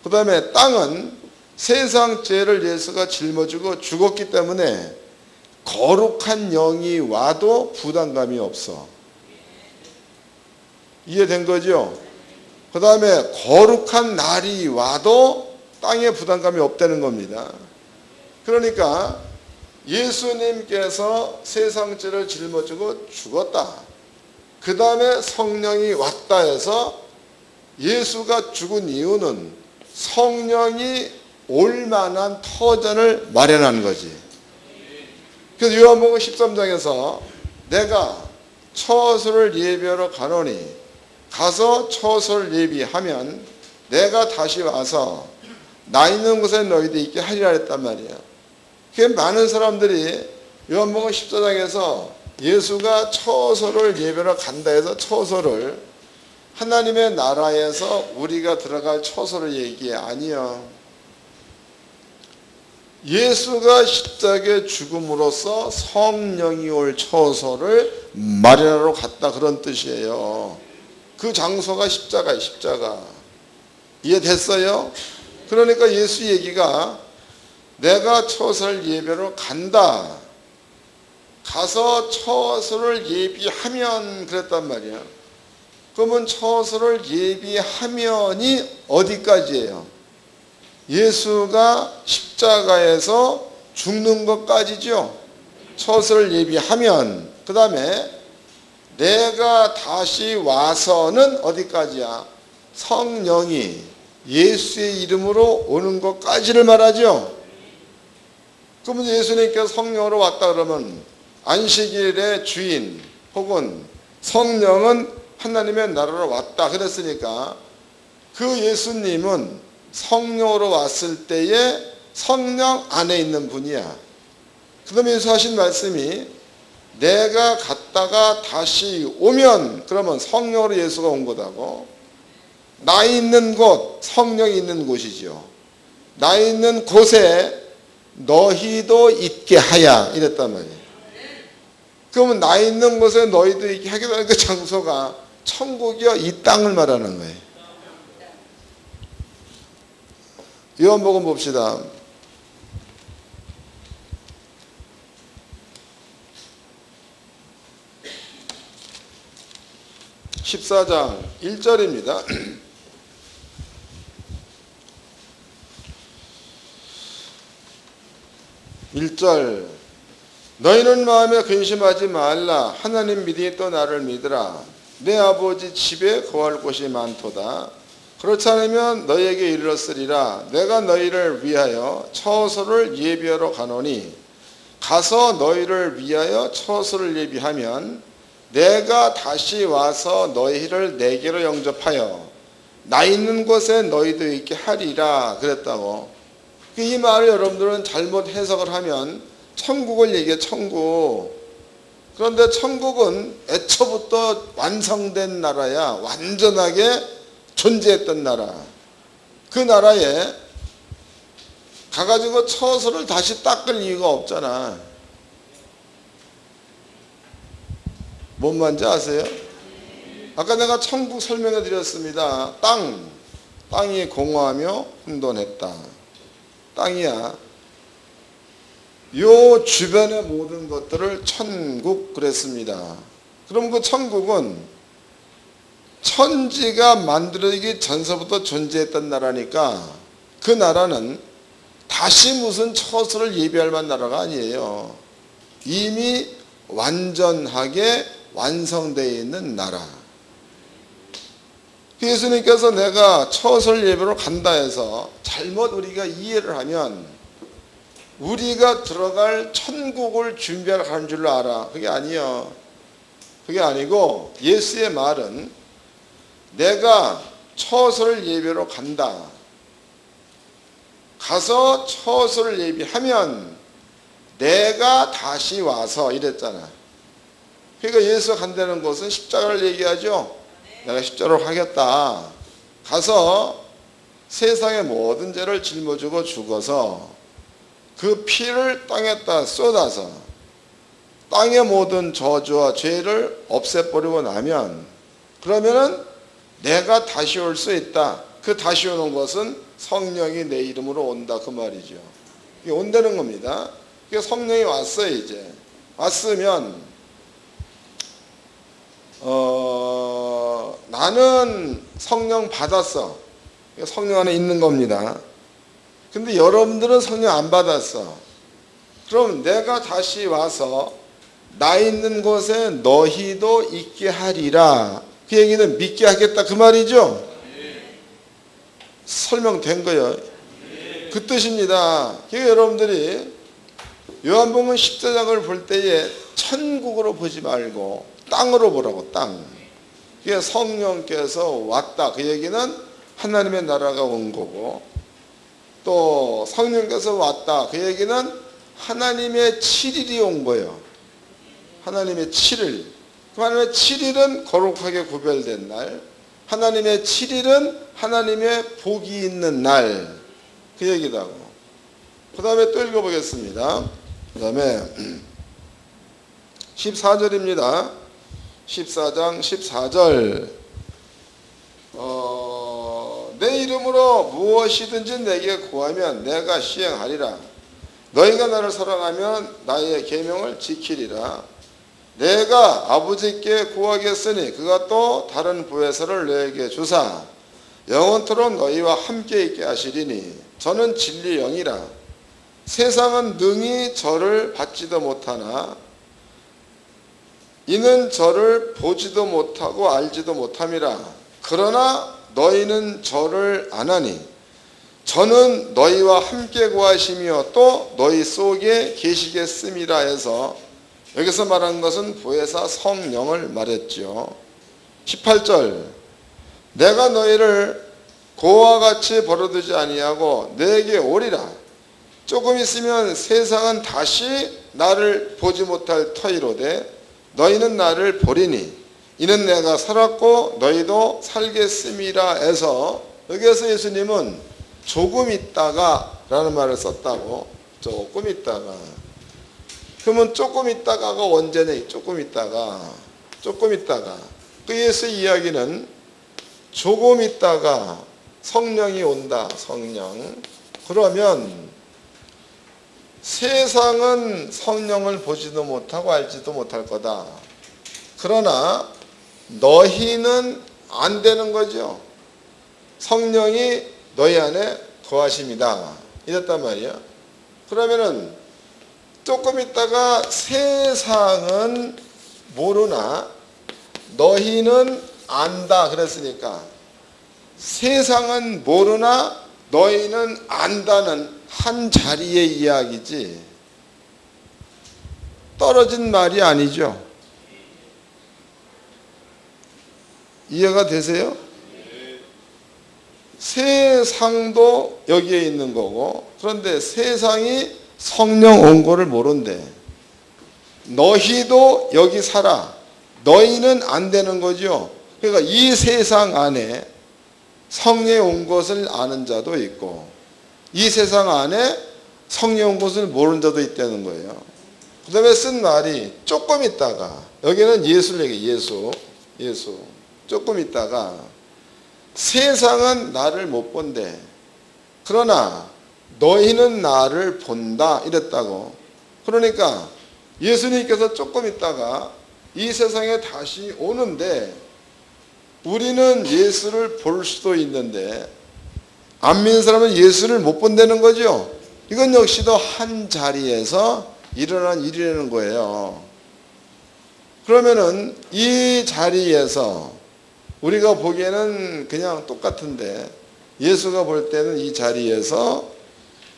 그 다음에 땅은 세상 죄를 예수가 짊어지고 죽었기 때문에 거룩한 영이 와도 부담감이 없어. 이해된 거죠? 그 다음에 거룩한 날이 와도 땅에 부담감이 없다는 겁니다. 그러니까 예수님께서 세상 죄를 짊어지고 죽었다. 그 다음에 성령이 왔다 해서 예수가 죽은 이유는 성령이 올 만한 터전을 마련한 거지. 그래서 요한복음 13장에서 내가 처소를 예비하러 가노니 가서 처소를 예비하면 내가 다시 와서 나 있는 곳에 너희도 있게 하리라 했단 말이야. 그 많은 사람들이 요한복음 14장에서 예수가 처소를 예배하러 간다 해서 처소를 하나님의 나라에서 우리가 들어갈 처소를 얘기해. 아니요. 예수가 십자가에 죽음으로써 성령이 올 처소를 마련하러 갔다, 그런 뜻이에요. 그 장소가 십자가예요. 십자가. 이해됐어요? 그러니까 예수 얘기가 내가 처소를 예배로 간다. 가서 처소를 예비하면 그랬단 말이야. 그러면 처소를 예비하면이 어디까지예요? 예수가 십자가에서 죽는 것까지죠. 처소를 예비하면. 그 다음에 내가 다시 와서는 어디까지야? 성령이 예수의 이름으로 오는 것까지를 말하죠. 그러면 예수님께서 성령으로 왔다 그러면 안식일의 주인 혹은 성령은 하나님의 나라로 왔다 그랬으니까 그 예수님은 성령으로 왔을 때에 성령 안에 있는 분이야. 그 다음에 예수 하신 말씀이 내가 갔다가 다시 오면 그러면 성령으로 예수가 온 거다고. 나 있는 곳, 성령이 있는 곳이죠. 나 있는 곳에 너희도 있게 하야 이랬단 말이에요. 그러면 나 있는 곳에 너희도 있게 하겠다는 그 장소가 천국이요, 이 땅을 말하는 거예요. 요한복음 봅시다. 14장 1절입니다. 1절 너희는 마음에 근심하지 말라. 하나님 믿으니 또 나를 믿으라. 내 아버지 집에 거할 곳이 많도다. 그렇지 않으면 너희에게 이르렀으리라. 내가 너희를 위하여 처소를 예비하러 가노니 가서 너희를 위하여 처소를 예비하면 내가 다시 와서 너희를 내게로 영접하여 나 있는 곳에 너희도 있게 하리라 그랬다고. 이 말을 여러분들은 잘못 해석을 하면 천국을 얘기해. 천국. 그런데 천국은 애초부터 완성된 나라야. 완전하게 존재했던 나라. 그 나라에 가가지고 처소를 다시 닦을 이유가 없잖아. 뭔 말인지 아세요? 아까 내가 천국 설명해 드렸습니다. 땅이 공허하며 혼돈했다. 땅이야. 요 주변의 모든 것들을 천국 그랬습니다. 그럼 그 천국은 천지가 만들어지기 전서부터 존재했던 나라니까 그 나라는 다시 무슨 처소를 예비할 만한 나라가 아니에요. 이미 완전하게 완성되어 있는 나라. 예수님께서 내가 처소를 예배로 간다 해서 잘못 우리가 이해를 하면 우리가 들어갈 천국을 준비하러 가는 줄로 알아. 그게 아니요. 그게 아니고 예수의 말은 내가 처소를 예비하러 간다. 가서 처소를 예비하면 내가 다시 와서 이랬잖아. 그러니까 예수가 간다는 것은 십자가를 얘기하죠. 내가 십자가로 가겠다. 가서 세상의 모든 죄를 짊어지고 죽어서 그 피를 땅에다 쏟아서 땅의 모든 저주와 죄를 없애버리고 나면 그러면은 내가 다시 올 수 있다. 그 다시 오는 것은 성령이 내 이름으로 온다 그 말이죠. 이게 온다는 겁니다. 그러니까 성령이 왔어요. 이제 왔으면 나는 성령 받았어. 성령 안에 있는 겁니다. 근데 여러분들은 성령 안 받았어. 그럼 내가 다시 와서 나 있는 곳에 너희도 있게 하리라. 그 얘기는 믿게 하겠다 그 말이죠. 설명된 거예요. 그 뜻입니다. 그러니까 여러분들이 요한복음 10장을 볼 때에 천국으로 보지 말고 땅으로 보라고. 땅. 그게 성령께서 왔다. 그 얘기는 하나님의 나라가 온 거고, 또 성령께서 왔다. 그 얘기는 하나님의 7일이 온 거예요. 하나님의 7일. 하나님의 7일은 거룩하게 구별된 날. 하나님의 7일은 하나님의 복이 있는 날. 그 얘기도 하고. 그 다음에 또 읽어보겠습니다. 그 다음에 14절입니다. 14장 14절. 내 이름으로 무엇이든지 내게 구하면 내가 시행하리라. 너희가 나를 사랑하면 나의 계명을 지키리라. 내가 아버지께 구하겠으니 그가 또 다른 보혜사를 너에게 주사 영원토록 너희와 함께 있게 하시리니 저는 진리 영이라. 세상은 능히 저를 받지도 못하나 이는 저를 보지도 못하고 알지도 못함이라. 그러나 너희는 저를 아나니 저는 너희와 함께 구하시며 또 너희 속에 계시겠음이라 해서 여기서 말하는 것은 보혜사 성령을 말했죠. 18절. 내가 너희를 고와 같이 버려두지 아니하고 너에게 오리라. 조금 있으면 세상은 다시 나를 보지 못할 터이로되 너희는 나를 보리니 이는 내가 살았고 너희도 살겠음이라 해서 여기에서 예수님은 조금 있다가 라는 말을 썼다고. 조금 있다가. 그러면 조금 있다가가 언제냐? 조금 있다가. 그 예수의 이야기는 조금 있다가 성령이 온다. 성령. 그러면 세상은 성령을 보지도 못하고 알지도 못할 거다. 그러나 너희는 안 되는 거죠. 성령이 너희 안에 거하십니다. 이랬단 말이야. 그러면은 조금 있다가 세상은 모르나 너희는 안다 그랬으니까 세상은 모르나 너희는 안다는 한 자리의 이야기지 떨어진 말이 아니죠. 이해가 되세요? 세상도 여기에 있는 거고 그런데 세상이 성령 온 거를 모른대. 너희도 여기 살아. 너희는 안 되는 거죠. 그러니까 이 세상 안에 성령 온 것을 아는 자도 있고 이 세상 안에 성령 온 것을 모르는 자도 있다는 거예요. 그 다음에 쓴 말이 조금 있다가 여기는 예수를 얘기해. 예수. 조금 있다가 세상은 나를 못 본대. 그러나 너희는 나를 본다 이랬다고. 그러니까 예수님께서 조금 있다가 이 세상에 다시 오는데 우리는 예수를 볼 수도 있는데 안 믿는 사람은 예수를 못 본다는 거죠. 이건 역시도 한 자리에서 일어난 일이라는 거예요. 그러면은 이 자리에서 우리가 보기에는 그냥 똑같은데 예수가 볼 때는 이 자리에서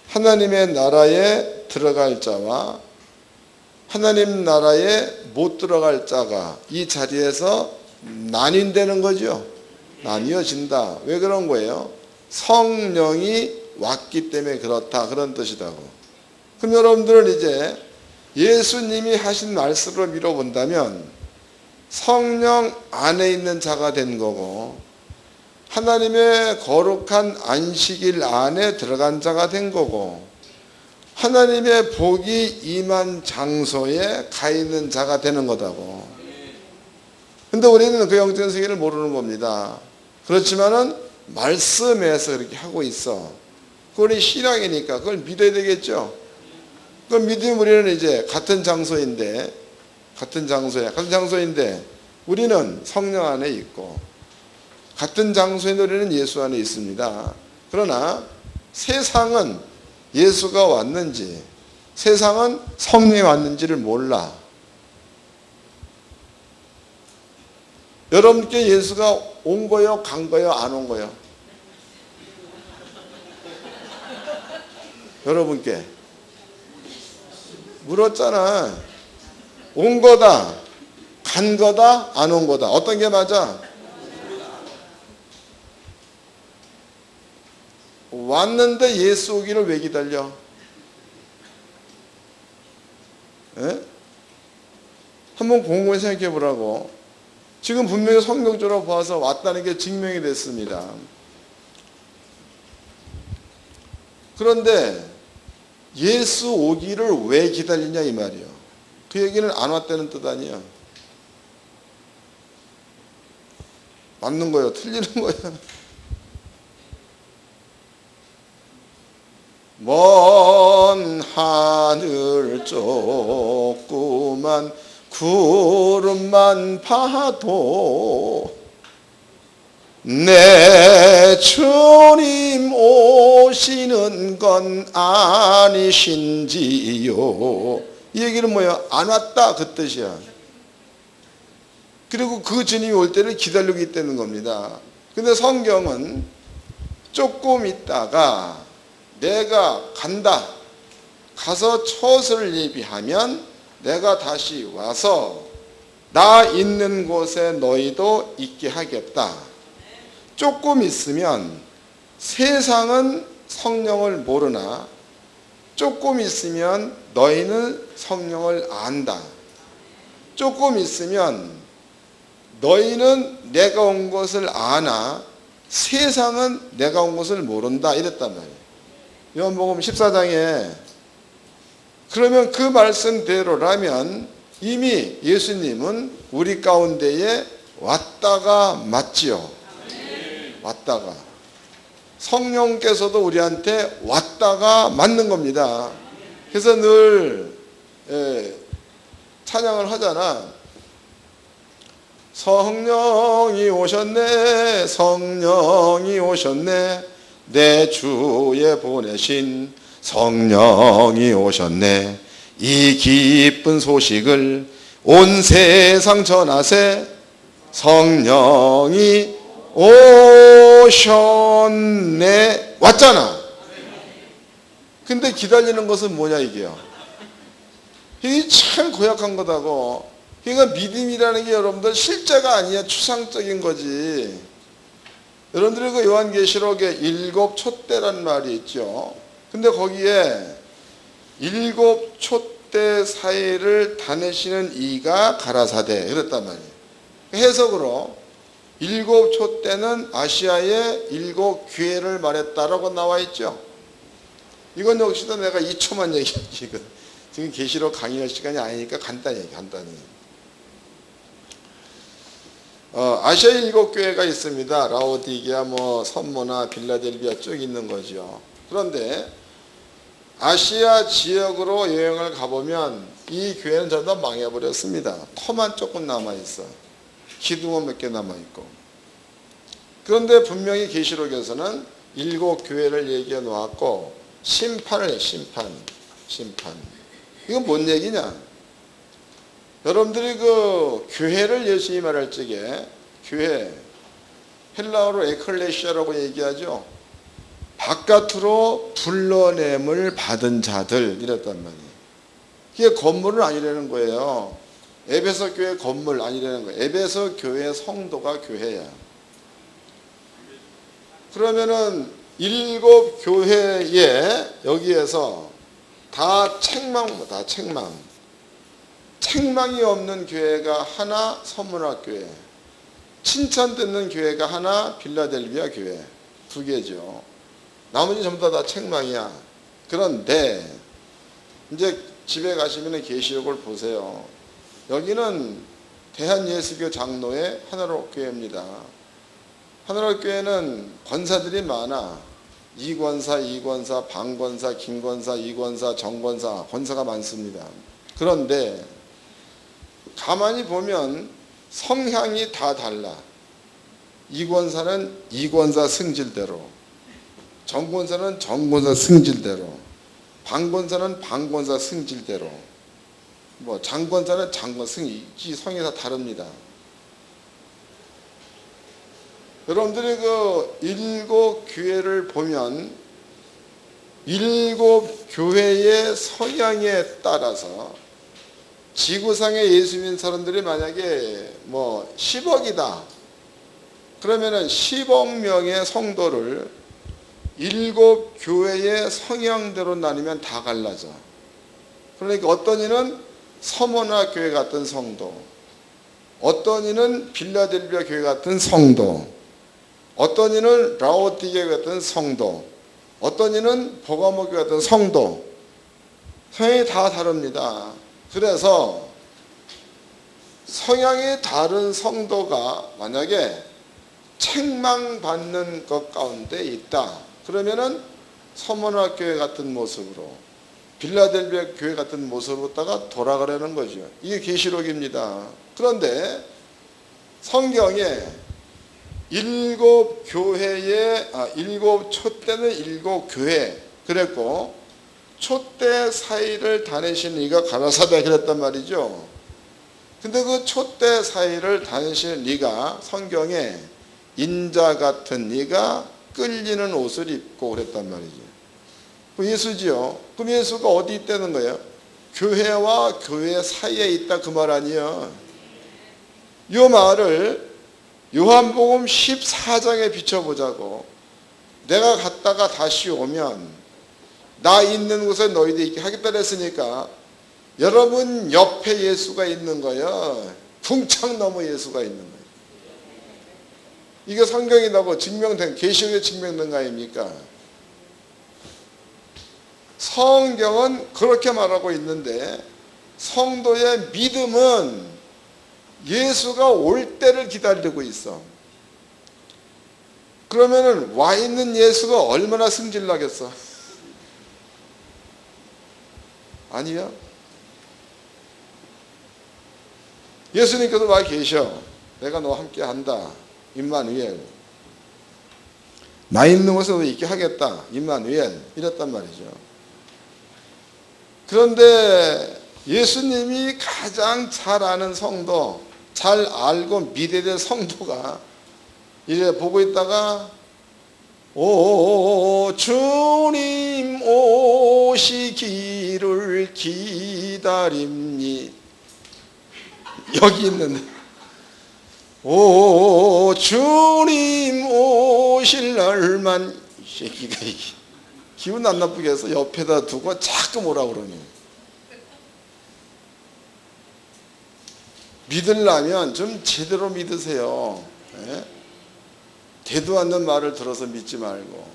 하나님의 나라의 들어갈 자와 하나님 나라에 못 들어갈 자가 이 자리에서 나뉜다는 거죠. 나뉘어진다. 왜 그런 거예요? 성령이 왔기 때문에 그렇다, 그런 뜻이라고. 그럼 여러분들은 이제 예수님이 하신 말씀으로 밀어본다면 성령 안에 있는 자가 된 거고 하나님의 거룩한 안식일 안에 들어간 자가 된 거고 하나님의 복이 임한 장소에 가 있는 자가 되는 거다고. 근데 우리는 그 영적인 세계를 모르는 겁니다. 그렇지만은 말씀에서 그렇게 하고 있어. 그건 신앙이니까 그걸 믿어야 되겠죠. 그걸 믿으면 우리는 이제 같은 장소인데 우리는 성령 안에 있고 같은 장소에 우리는 예수 안에 있습니다. 그러나 세상은 예수가 왔는지 세상은 성령이 왔는지를 몰라. 여러분께 예수가 온 거요, 간 거요, 안 온 거요? 여러분께 물었잖아. 온 거다, 간 거다, 안 온 거다. 어떤 게 맞아? 왔는데 예수 오기를 왜 기다려? 에? 한번 곰곰이 생각해 보라고. 지금 분명히 성경적으로 봐서 왔다는 게 증명이 됐습니다. 그런데 예수 오기를 왜 기다리냐 이 말이에요. 그 얘기는 안 왔다는 뜻 아니야. 맞는 거예요, 틀리는 거예요? 먼 하늘 조그만 구름만 봐도 내 주님 오시는 건 아니신지요. 이 얘기는 뭐야? 안 왔다 그 뜻이야. 그리고 그 주님이 올 때를 기다리고 있다는 겁니다. 근데 성경은 조금 있다가 내가 간다, 가서 처소를 예비하면 내가 다시 와서 나 있는 곳에 너희도 있게 하겠다. 조금 있으면 세상은 성령을 모르나 조금 있으면 너희는 성령을 안다. 조금 있으면 너희는 내가 온 것을 아나 세상은 내가 온 것을 모른다. 이랬단 말이에요. 요한복음 14장에. 그러면 그 말씀대로라면 이미 예수님은 우리 가운데에 왔다가 맞지요. 왔다가. 성령께서도 우리한테 왔다가 맞는 겁니다. 그래서 늘 찬양을 하잖아. 성령이 오셨네, 성령이 오셨네, 내 주에 보내신 성령이 오셨네, 이 기쁜 소식을 온 세상 전하세, 성령이 오셨네. 왔잖아. 근데 기다리는 것은 뭐냐 이게요. 이게 참 고약한 거다고. 그러니까 믿음이라는 게 여러분들 실제가 아니야. 추상적인 거지. 여러분들이 그 요한계시록에 7 촛대란 말이 있죠. 근데 거기에 7 촛대 사이를 다니시는 이가 가라사대 그랬단 말이에요. 해석으로 7 촛대는 아시아의 7 교회를 말했다라고 나와 있죠. 이건 역시도 내가 2초만 얘기하지. 지금 계시록 강의할 시간이 아니니까 간단히 얘기해. 아시아의 7 교회가 있습니다. 라오디게아, 선모나 빌라델비아 쭉 있는 거죠. 그런데 아시아 지역으로 여행을 가보면 이 교회는 전부 다 망해버렸습니다. 터만 조금 남아있어. 기둥은 몇 개 남아있고. 그런데 분명히 계시록에서는 7 교회를 얘기해 놓았고 심판을 해. 심판. 이건 뭔 얘기냐? 여러분들이 그 교회를 열심히 말할 적에 교회 헬라어로 에클레시아라고 얘기하죠. 바깥으로 불러냄을 받은 자들 이랬단 말이에요. 그게 건물은 아니라는 거예요. 에베소 교회 건물 아니라는 거예요. 에베소 교회 성도가 교회야. 그러면은 7 교회에 여기에서 다 책망이 없는 교회가 하나 서문학교회, 칭찬 듣는 교회가 하나 빌라델비아 교회, 2개죠. 나머지 전부 다 책망이야. 그런데 이제 집에 가시면 계시록을 보세요. 여기는 대한예수교 장로의 하늘옥교회입니다. 하늘옥교회는 권사들이 많아. 이권사, 방권사, 김권사, 이권사, 정권사, 권사가 많습니다. 그런데 가만히 보면 성향이 다 달라. 이권사는 이권사 승질대로, 정권사는 정권사 승질대로, 방권사는 방권사 승질대로, 장권사는 장권 성이 다 다릅니다. 여러분들이 그 7 교회를 보면 7 교회의 성향에 따라서 지구상에 예수 믿는 사람들이 만약에 10억이다. 그러면은 10억 명의 성도를 7 교회의 성향대로 나누면 다 갈라져. 그러니까 어떤 이는 서머나 교회 같은 성도, 어떤 이는 빌라델비아 교회 같은 성도, 어떤 이는 라오디게 같은 성도, 어떤 이는 보가모 교회 같은 성도, 성향이 다 다릅니다. 그래서 성향이 다른 성도가 만약에 책망받는 것 가운데 있다. 그러면은 서문화 교회 같은 모습으로, 빌라델비아 교회 같은 모습으로다가 돌아가려는 거죠. 이게 계시록입니다. 그런데 성경에 7 교회의 7 교회 그랬고 촛대 사이를 다니시는 이가 가라사대 그랬단 말이죠. 근데 그 촛대 사이를 다니시는 이가 성경에 인자 같은 이가 끌리는 옷을 입고 그랬단 말이죠. 그 예수지요. 그럼 예수가 어디 있다는 거예요? 교회와 교회 사이에 있다 그 말 아니에요. 이 말을 요한복음 14장에 비춰보자고. 내가 갔다가 다시 오면 나 있는 곳에 너희도 있게 하겠다 그랬으니까 여러분 옆에 예수가 있는 거예요. 궁창 넘어 예수가 있는 거예요. 이게 성경이라고 증명된, 계시록에 증명된 거 아닙니까? 성경은 그렇게 말하고 있는데 성도의 믿음은 예수가 올 때를 기다리고 있어. 그러면은 와 있는 예수가 얼마나 승질나겠어? 아니요. 예수님께서 와 계셔. 내가 너와 함께 한다. 임마누엘. 나 있는 곳에 너 있게 하겠다. 임마누엘. 이랬단 말이죠. 그런데 예수님이 가장 잘 아는 성도, 잘 알고 믿어야 될 성도가 이래 보고 있다가 오 주님 오시기를 기다립니. 여기 있는데 오 주님 오실 날만, 이 새끼가 기분 안 나쁘게 해서 옆에다 두고 자꾸 뭐라 그러니. 믿으려면 좀 제대로 믿으세요. 예? 되도 않는 말을 들어서 믿지 말고.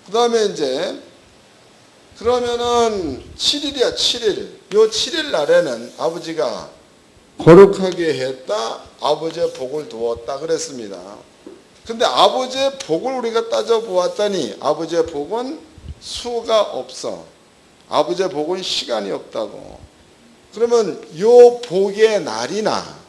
그 다음에 이제 그러면은 7일이야 7일. 요 7일 날에는 아버지가 거룩하게 했다. 아버지의 복을 두었다 그랬습니다. 근데 아버지의 복을 우리가 따져보았더니 아버지의 복은 수가 없어. 아버지의 복은 시간이 없다고. 그러면 요 복의 날이나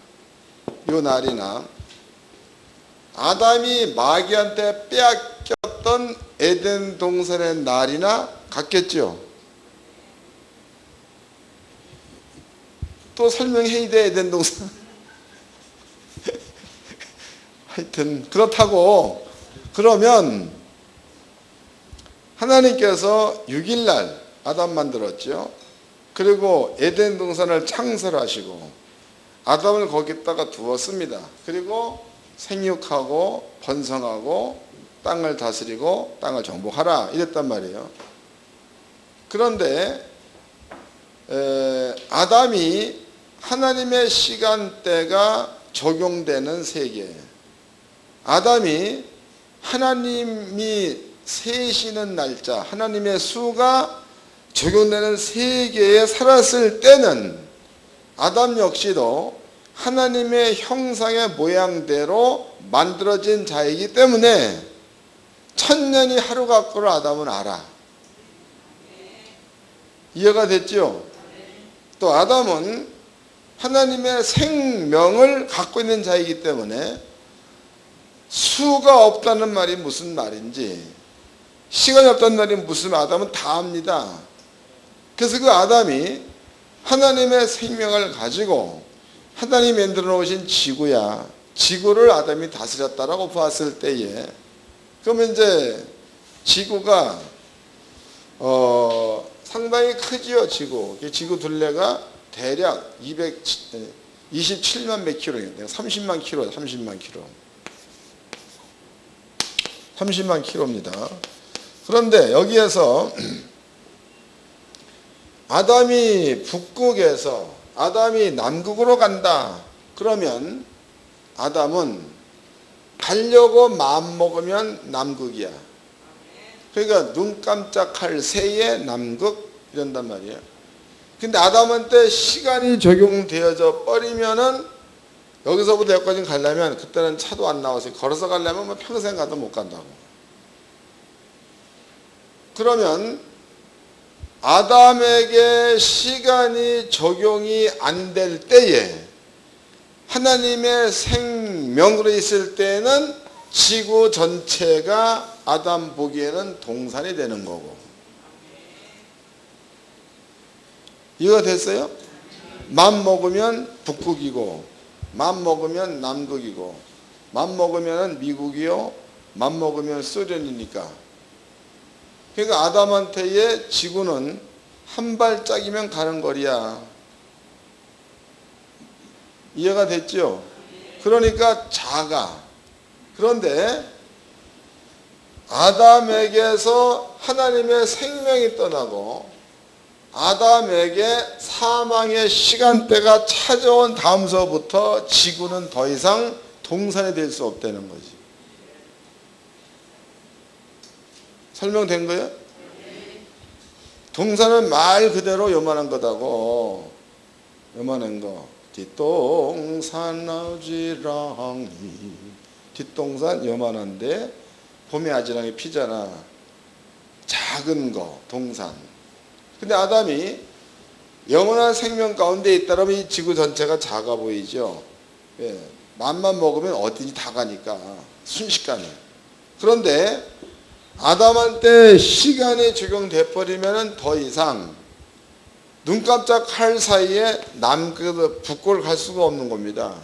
아담이 마귀한테 빼앗겼던 에덴 동산의 날이나 같겠죠. 또 설명해야 돼 에덴 동산. 하여튼 그렇다고. 그러면 하나님께서 6일날 아담 만들었죠. 그리고 에덴 동산을 창설하시고 아담을 거기다가 두었습니다. 그리고 생육하고 번성하고 땅을 다스리고 땅을 정복하라 이랬단 말이에요. 그런데 아담이 하나님의 시간대가 적용되는 세계, 아담이 하나님이 세시는 날짜, 하나님의 수가 적용되는 세계에 살았을 때는 아담 역시도 하나님의 형상의 모양대로 만들어진 자이기 때문에 천년이 하루 같고를 아담은 알아. 이해가 됐죠? 또 아담은 하나님의 생명을 갖고 있는 자이기 때문에 수가 없다는 말이 무슨 말인지, 시간이 없다는 말이 무슨, 아담은 다 압니다. 그래서 그 아담이 하나님의 생명을 가지고 하나님이 만들어 놓으신 지구야, 지구를 아담이 다스렸다라고 봤을 때에, 그러면 이제 지구가 상당히 크지요. 지구 둘레가 대략 27만 몇 킬로예요. 30만 킬로, 30만 킬로입니다. 그런데 여기에서 아담이 북극에서 아담이 남극으로 간다. 그러면 아담은 가려고 마음먹으면 남극이야. 그러니까 눈 깜짝할 새에 남극 이런단 말이에요. 근데 아담한테 시간이 적용되어져 버리면은 여기서부터 여기까지 가려면 그때는 차도 안 나와서 걸어서 가려면 뭐 평생 가도 못 간다고. 그러면 아담에게 시간이 적용이 안 될 때에 하나님의 생명으로 있을 때는 지구 전체가 아담 보기에는 동산이 되는 거고. 이해가 됐어요? 맘 먹으면 북극이고, 맘 먹으면 남극이고, 맘 먹으면 미국이요, 맘 먹으면 소련이니까. 그러니까 아담한테의 지구는 한 발짝이면 가는 거리야. 이해가 됐죠? 그러니까 작아. 그런데 아담에게서 하나님의 생명이 떠나고 아담에게 사망의 시간대가 찾아온 다음서부터 지구는 더 이상 동산이 될 수 없다는 거지. 설명된 거예요? 동산은 말 그대로 요만한 거다고. 요만한 거. 뒷동산 아지랑이, 뒷동산 요만한데 봄에 아지랑이 피잖아. 작은 거 동산. 근데 아담이 영원한 생명 가운데 있다면 이 지구 전체가 작아 보이죠. 예, 맘만 먹으면 어디든지 다 가니까 순식간에. 그런데 아담한테 시간이 적용돼 버리면 더 이상 눈 깜짝할 사이에 남극 북극을 갈 수가 없는 겁니다.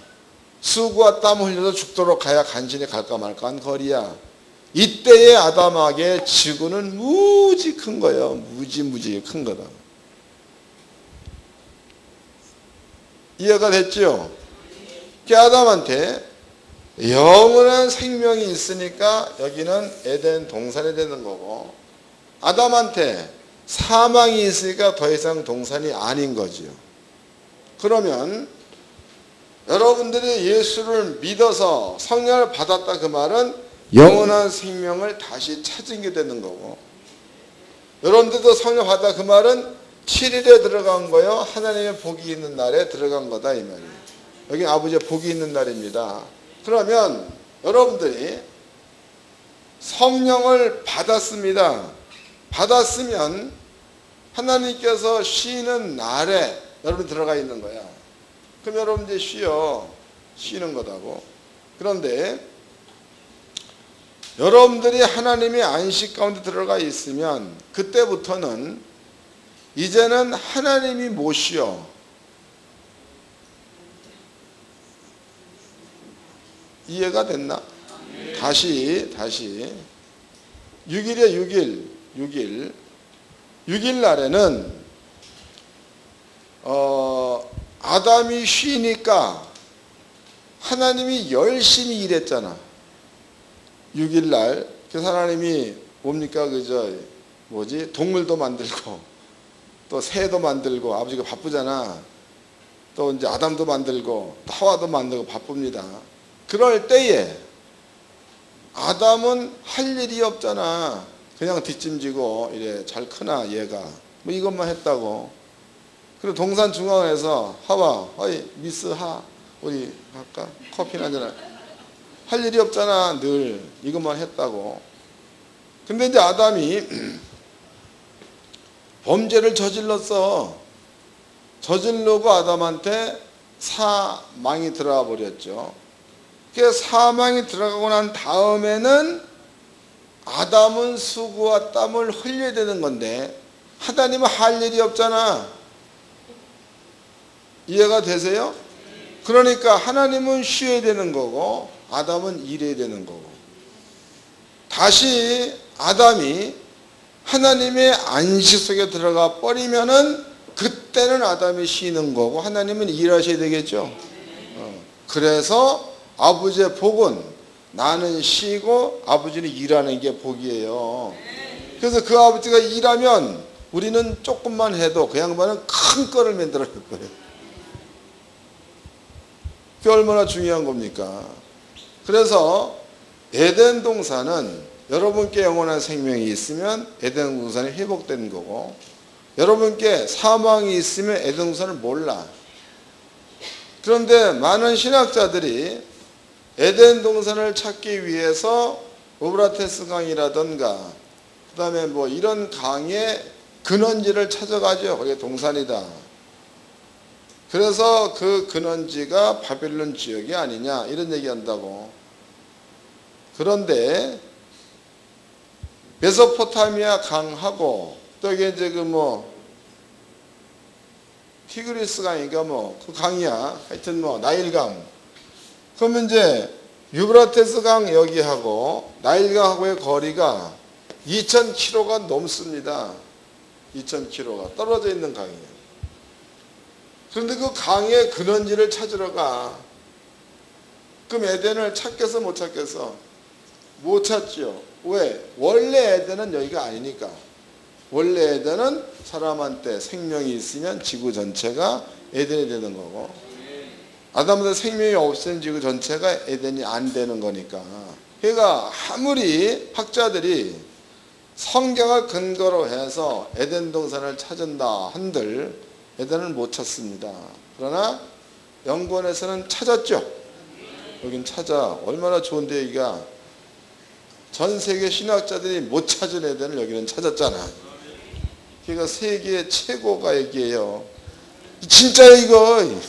수고와 땀 흘려서 죽도록 가야 간신히 갈까 말까 한 거리야. 이때의 아담에게 지구는 무지 큰 거예요. 무지 큰 거다. 이해가 됐죠? 그 아담한테 영원한 생명이 있으니까 여기는 에덴 동산이 되는 거고, 아담한테 사망이 있으니까 더 이상 동산이 아닌 거지요. 그러면 여러분들이 예수를 믿어서 성령을 받았다 그 말은 영원한 생명을 다시 찾은 게 되는 거고, 여러분들도 성령 받았다 그 말은 7일에 들어간 거요, 하나님의 복이 있는 날에 들어간 거다 이 말이에요. 여기 아버지의 복이 있는 날입니다. 그러면 여러분들이 성령을 받았습니다. 받았으면 하나님께서 쉬는 날에 여러분 들어가 있는 거야. 그럼 여러분 이제 쉬는 거다고. 그런데 여러분들이 하나님의 안식 가운데 들어가 있으면 그때부터는 이제는 하나님이 못 쉬어. 이해가 됐나? 다시 6일에 6일 6일. 6일 날에는 아담이 쉬니까 하나님이 열심히 일했잖아. 6일 날. 그래서 하나님이 뭡니까? 동물도 만들고 또 새도 만들고, 아버지가 바쁘잖아. 또 이제 아담도 만들고 하와도 만들고 바쁩니다. 그럴 때에 아담은 할 일이 없잖아. 그냥 뒷짐지고 이래 잘 크나 얘가 뭐 이것만 했다고. 그리고 동산 중앙에서 하와, 어이 미스 하, 우리 할까? 커피나 한잔. 할 일이 없잖아. 늘 이것만 했다고. 근데 이제 아담이 범죄를 저질렀어. 저질르고 아담한테 사망이 들어가 버렸죠. 그 사망이 들어가고 난 다음에는 아담은 수고와 땀을 흘려야 되는 건데 하나님은 할 일이 없잖아. 이해가 되세요? 그러니까 하나님은 쉬어야 되는 거고 아담은 일해야 되는 거고. 다시 아담이 하나님의 안식 속에 들어가 버리면은 그때는 아담이 쉬는 거고 하나님은 일하셔야 되겠죠. 그래서 아버지의 복은 나는 쉬고 아버지는 일하는 게 복이에요. 그래서 그 아버지가 일하면 우리는 조금만 해도 그 양반은 큰 거를 만들어낼 거예요. 그게 얼마나 중요한 겁니까? 그래서 에덴 동산은 여러분께 영원한 생명이 있으면 에덴 동산이 회복된 거고, 여러분께 사망이 있으면 에덴 동산을 몰라. 그런데 많은 신학자들이 에덴 동산을 찾기 위해서 오브라테스 강이라든가 그 다음에 뭐 이런 강의 근원지를 찾아가죠. 거기에 동산이다. 그래서 그 근원지가 바벨론 지역이 아니냐 이런 얘기한다고. 그런데 메소포타미아 강하고 또 이게 이제 티그리스 강인가 그 강이야. 하여튼 나일강. 그러면 이제 유브라테스 강 여기하고 나일강하고의 거리가 2000km가 넘습니다. 2000km가 떨어져 있는 강이에요. 그런데 그 강의 근원지를 찾으러 가. 그럼 에덴을 찾겠어 못 찾겠어? 못 찾지요. 왜? 원래 에덴은 여기가 아니니까. 원래 에덴은 사람한테 생명이 있으면 지구 전체가 에덴이 되는 거고, 아담한테 생명이 없으면 지구 전체가 에덴이 안 되는 거니까. 그러니까 아무리 학자들이 성경을 근거로 해서 에덴 동산을 찾은다 한들 에덴을 못 찾습니다. 그러나 연구원에서는 찾았죠. 여긴 찾아. 얼마나 좋은데 여기가. 전 세계 신학자들이 못 찾은 에덴을 여기는 찾았잖아. 그러니까 세계 최고가 여기에요. 진짜요 이거.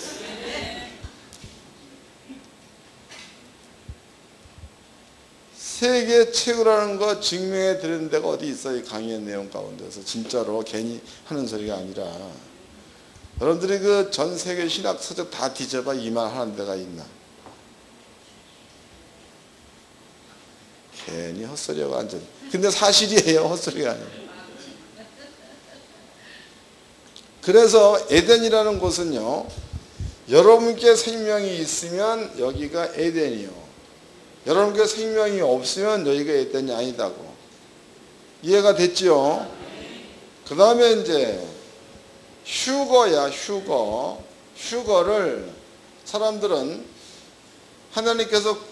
세계 최고라는 거 증명해 드리는 데가 어디 있어요? 이 강의의 내용 가운데서. 진짜로 괜히 하는 소리가 아니라. 여러분들이 그 전 세계 신학 서적 다 뒤져봐 이만 하는 데가 있나? 괜히 헛소리하고 완전. 근데 사실이에요. 헛소리가 아니에요. 그래서 에덴이라는 곳은요, 여러분께 생명이 있으면 여기가 에덴이요, 여러분께 생명이 없으면 여기가 에덴이 아니다고. 이해가 됐죠? 그 다음에 이제 휴거야. 휴거를 사람들은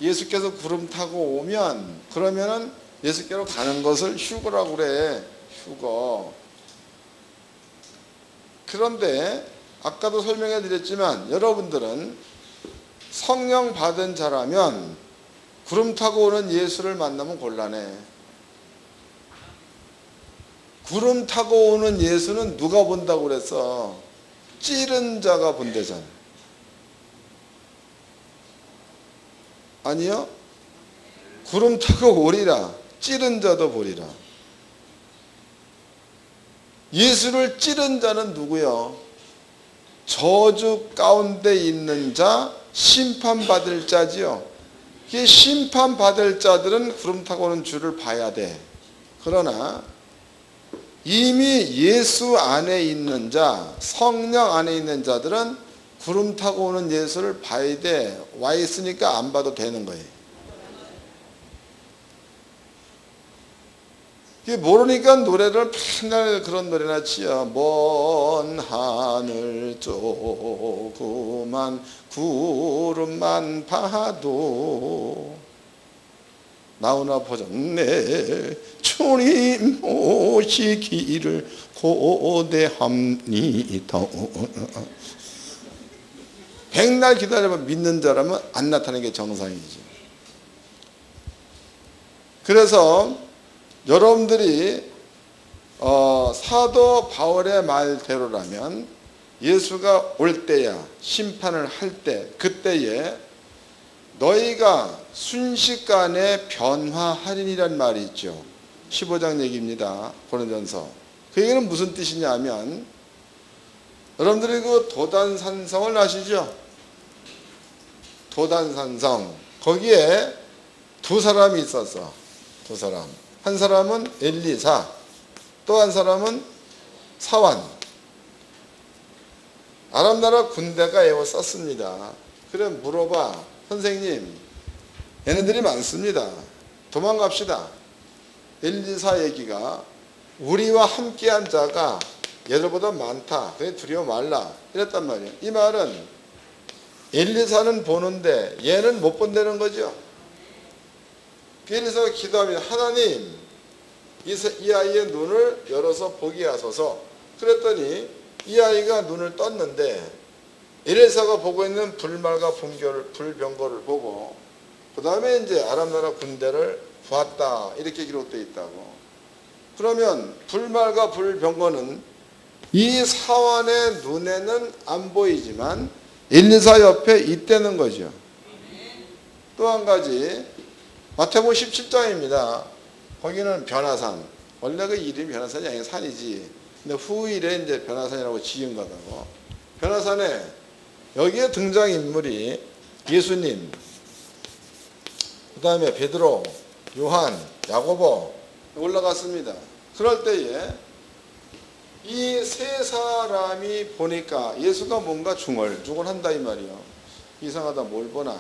예수께서 구름 타고 오면 그러면은 예수께로 가는 것을 휴거라고 그래. 휴거. 그런데 아까도 설명해 드렸지만 여러분들은 성령 받은 자라면 구름 타고 오는 예수를 만나면 곤란해. 구름 타고 오는 예수는 누가 본다고 그랬어? 찌른 자가 본대잖아. 아니요? 구름 타고 오리라. 찌른 자도 보리라. 예수를 찌른 자는 누구요? 저주 가운데 있는 자, 심판받을 자지요. 심판받을 자들은 구름 타고 오는 주를 봐야 돼. 그러나 이미 예수 안에 있는 자, 성령 안에 있는 자들은 구름 타고 오는 예수를 봐야 돼. 와 있으니까 안 봐도 되는 거예요. 모르니까 노래를 맨날 그런 노래나 치요. 먼 하늘 조그만 구름만 봐도 나오나 보셨네. 주님 오시기를 고대합니다. 백날 기다리면 믿는 자라면 안 나타나는 게 정상이죠. 그래서 여러분들이 사도 바울의 말대로라면 예수가 올 때야, 심판을 할 때, 그때에 너희가 순식간에 변화하리니란 말이 있죠. 15장 얘기입니다. 고린도전서. 그 얘기는 무슨 뜻이냐면, 여러분들이 그 도단산성을 아시죠? 도단산성. 거기에 두 사람이 있었어. 두 사람. 한 사람은 엘리사, 또 한 사람은 사완. 아람 나라 군대가 에워쌌습니다. 그래 물어봐. 선생님, 얘네들이 많습니다. 도망갑시다. 엘리사 얘기가 우리와 함께한 자가 얘들보다 많다. 그래 두려워 말라. 이랬단 말이에요. 이 말은 엘리사는 보는데 얘는 못 본다는 거죠. 엘리사가 기도합니다. 하나님, 이 아이의 눈을 열어서 보게 하소서. 그랬더니 이 아이가 눈을 떴는데 엘리사가 보고 있는 불말과 불병거를 보고 그 다음에 이제 아람 나라 군대를 보았다. 이렇게 기록되어 있다고. 그러면 불말과 불병거는 이 사환의 눈에는 안 보이지만 엘리사 옆에 있다는 거죠. 또 한 가지 마태복음 17장입니다. 거기는 변화산. 원래 그 이름이 변화산이 아니라 산이지. 근데 후일에 이제 변화산이라고 지은 거다고. 변화산에 여기에 등장인물이 예수님, 그 다음에 베드로, 요한, 야고보 올라갔습니다. 그럴 때에 이 세 사람이 보니까 예수가 뭔가 중얼중얼한다 이 말이요. 이상하다, 뭘 보나.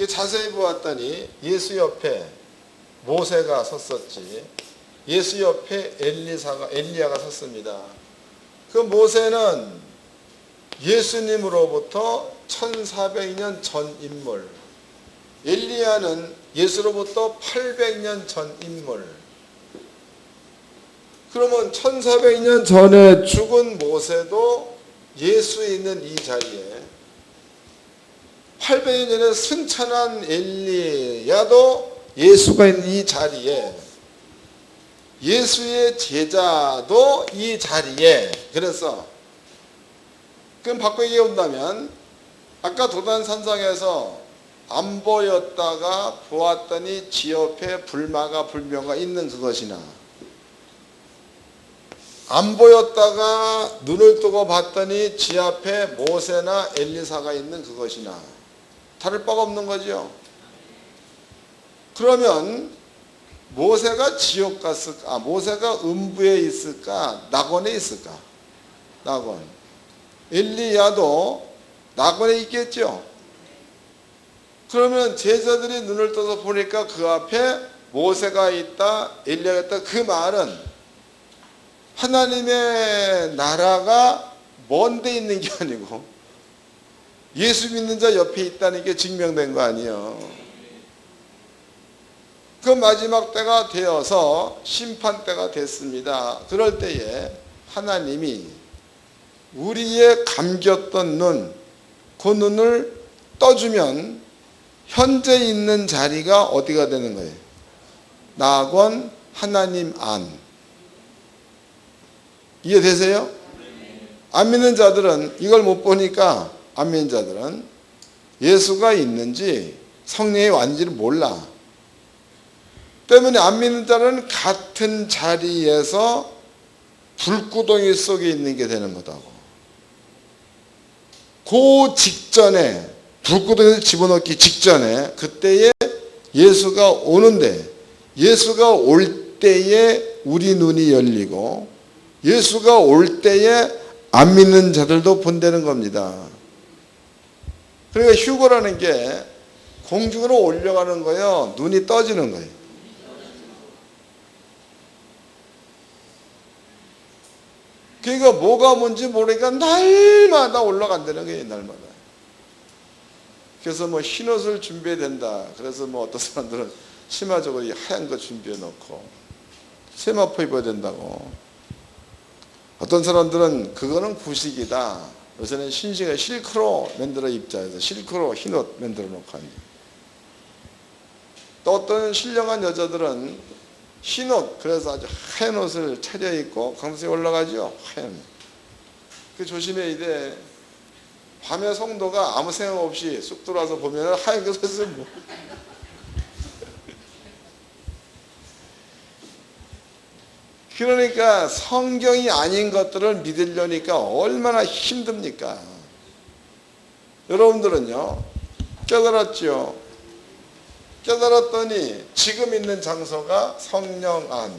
자세히 보았더니 예수 옆에 모세가 섰었지. 예수 옆에 엘리야가 섰습니다. 그 모세는 예수님으로부터 1400년 전 인물, 엘리야는 예수로부터 800년 전 인물. 그러면 1400년 전에 죽은 모세도 예수 있는 이 자리에, 800년 전에 승천한 엘리야도 예수가 있는 이 자리에, 예수의 제자도 이 자리에. 그래서 그럼 바꾸게 본다면 아까 도단산성에서 안 보였다가 보았더니 지 옆에 불마가 불병가 있는 그것이나, 안 보였다가 눈을 뜨고 봤더니 지 앞에 모세나 엘리사가 있는 그것이나 다를 바가 없는 거죠. 그러면 모세가 지옥 갔을까? 모세가 음부에 있을까? 낙원에 있을까? 낙원. 엘리야도 낙원에 있겠죠. 그러면 제자들이 눈을 떠서 보니까 그 앞에 모세가 있다, 엘리야가 있다. 그 말은 하나님의 나라가 먼 데 있는 게 아니고 예수 믿는 자 옆에 있다는 게 증명된 거 아니에요. 그 마지막 때가 되어서 심판 때가 됐습니다. 그럴 때에 하나님이 우리의 감겼던 눈, 그 눈을 떠주면 현재 있는 자리가 어디가 되는 거예요? 낙원 하나님 안. 이해되세요? 안 믿는 자들은 이걸 못 보니까, 안 믿는 자들은 예수가 있는지 성령이 왔는지를 몰라. 때문에 안 믿는 자는 같은 자리에서 불구덩이 속에 있는 게 되는 거다고. 그 직전에, 불구덩이에서 집어넣기 직전에, 그때에 예수가 오는데, 예수가 올 때에 우리 눈이 열리고 예수가 올 때에 안 믿는 자들도 본다는 겁니다. 그러니까 휴거라는 게 공중으로 올려가는 거예요. 눈이 떠지는 거예요. 그러니까 뭐가 뭔지 모르니까 날마다 올라간다는 거예요. 날마다. 그래서 뭐 흰옷을 준비해야 된다. 그래서 뭐 어떤 사람들은 치마저고리 하얀 거 준비해 놓고 세마포 입어야 된다고. 어떤 사람들은 그거는 구식이다. 요새는 신식을 실크로 만들어 입자 해서 실크로 흰옷 만들어 놓고 앉아. 또 어떤 신령한 여자들은 흰옷, 그래서 아주 하얀 옷을 차려입고 강도에 올라가죠. 하얀. 그 조심해야 돼. 밤에 성도가 아무 생각 없이 쑥 들어와서 보면 하얀 게 섰어요. 뭐. 그러니까 성경이 아닌 것들을 믿으려니까 얼마나 힘듭니까? 여러분들은요, 깨달았죠? 깨달았더니 지금 있는 장소가 성령 안,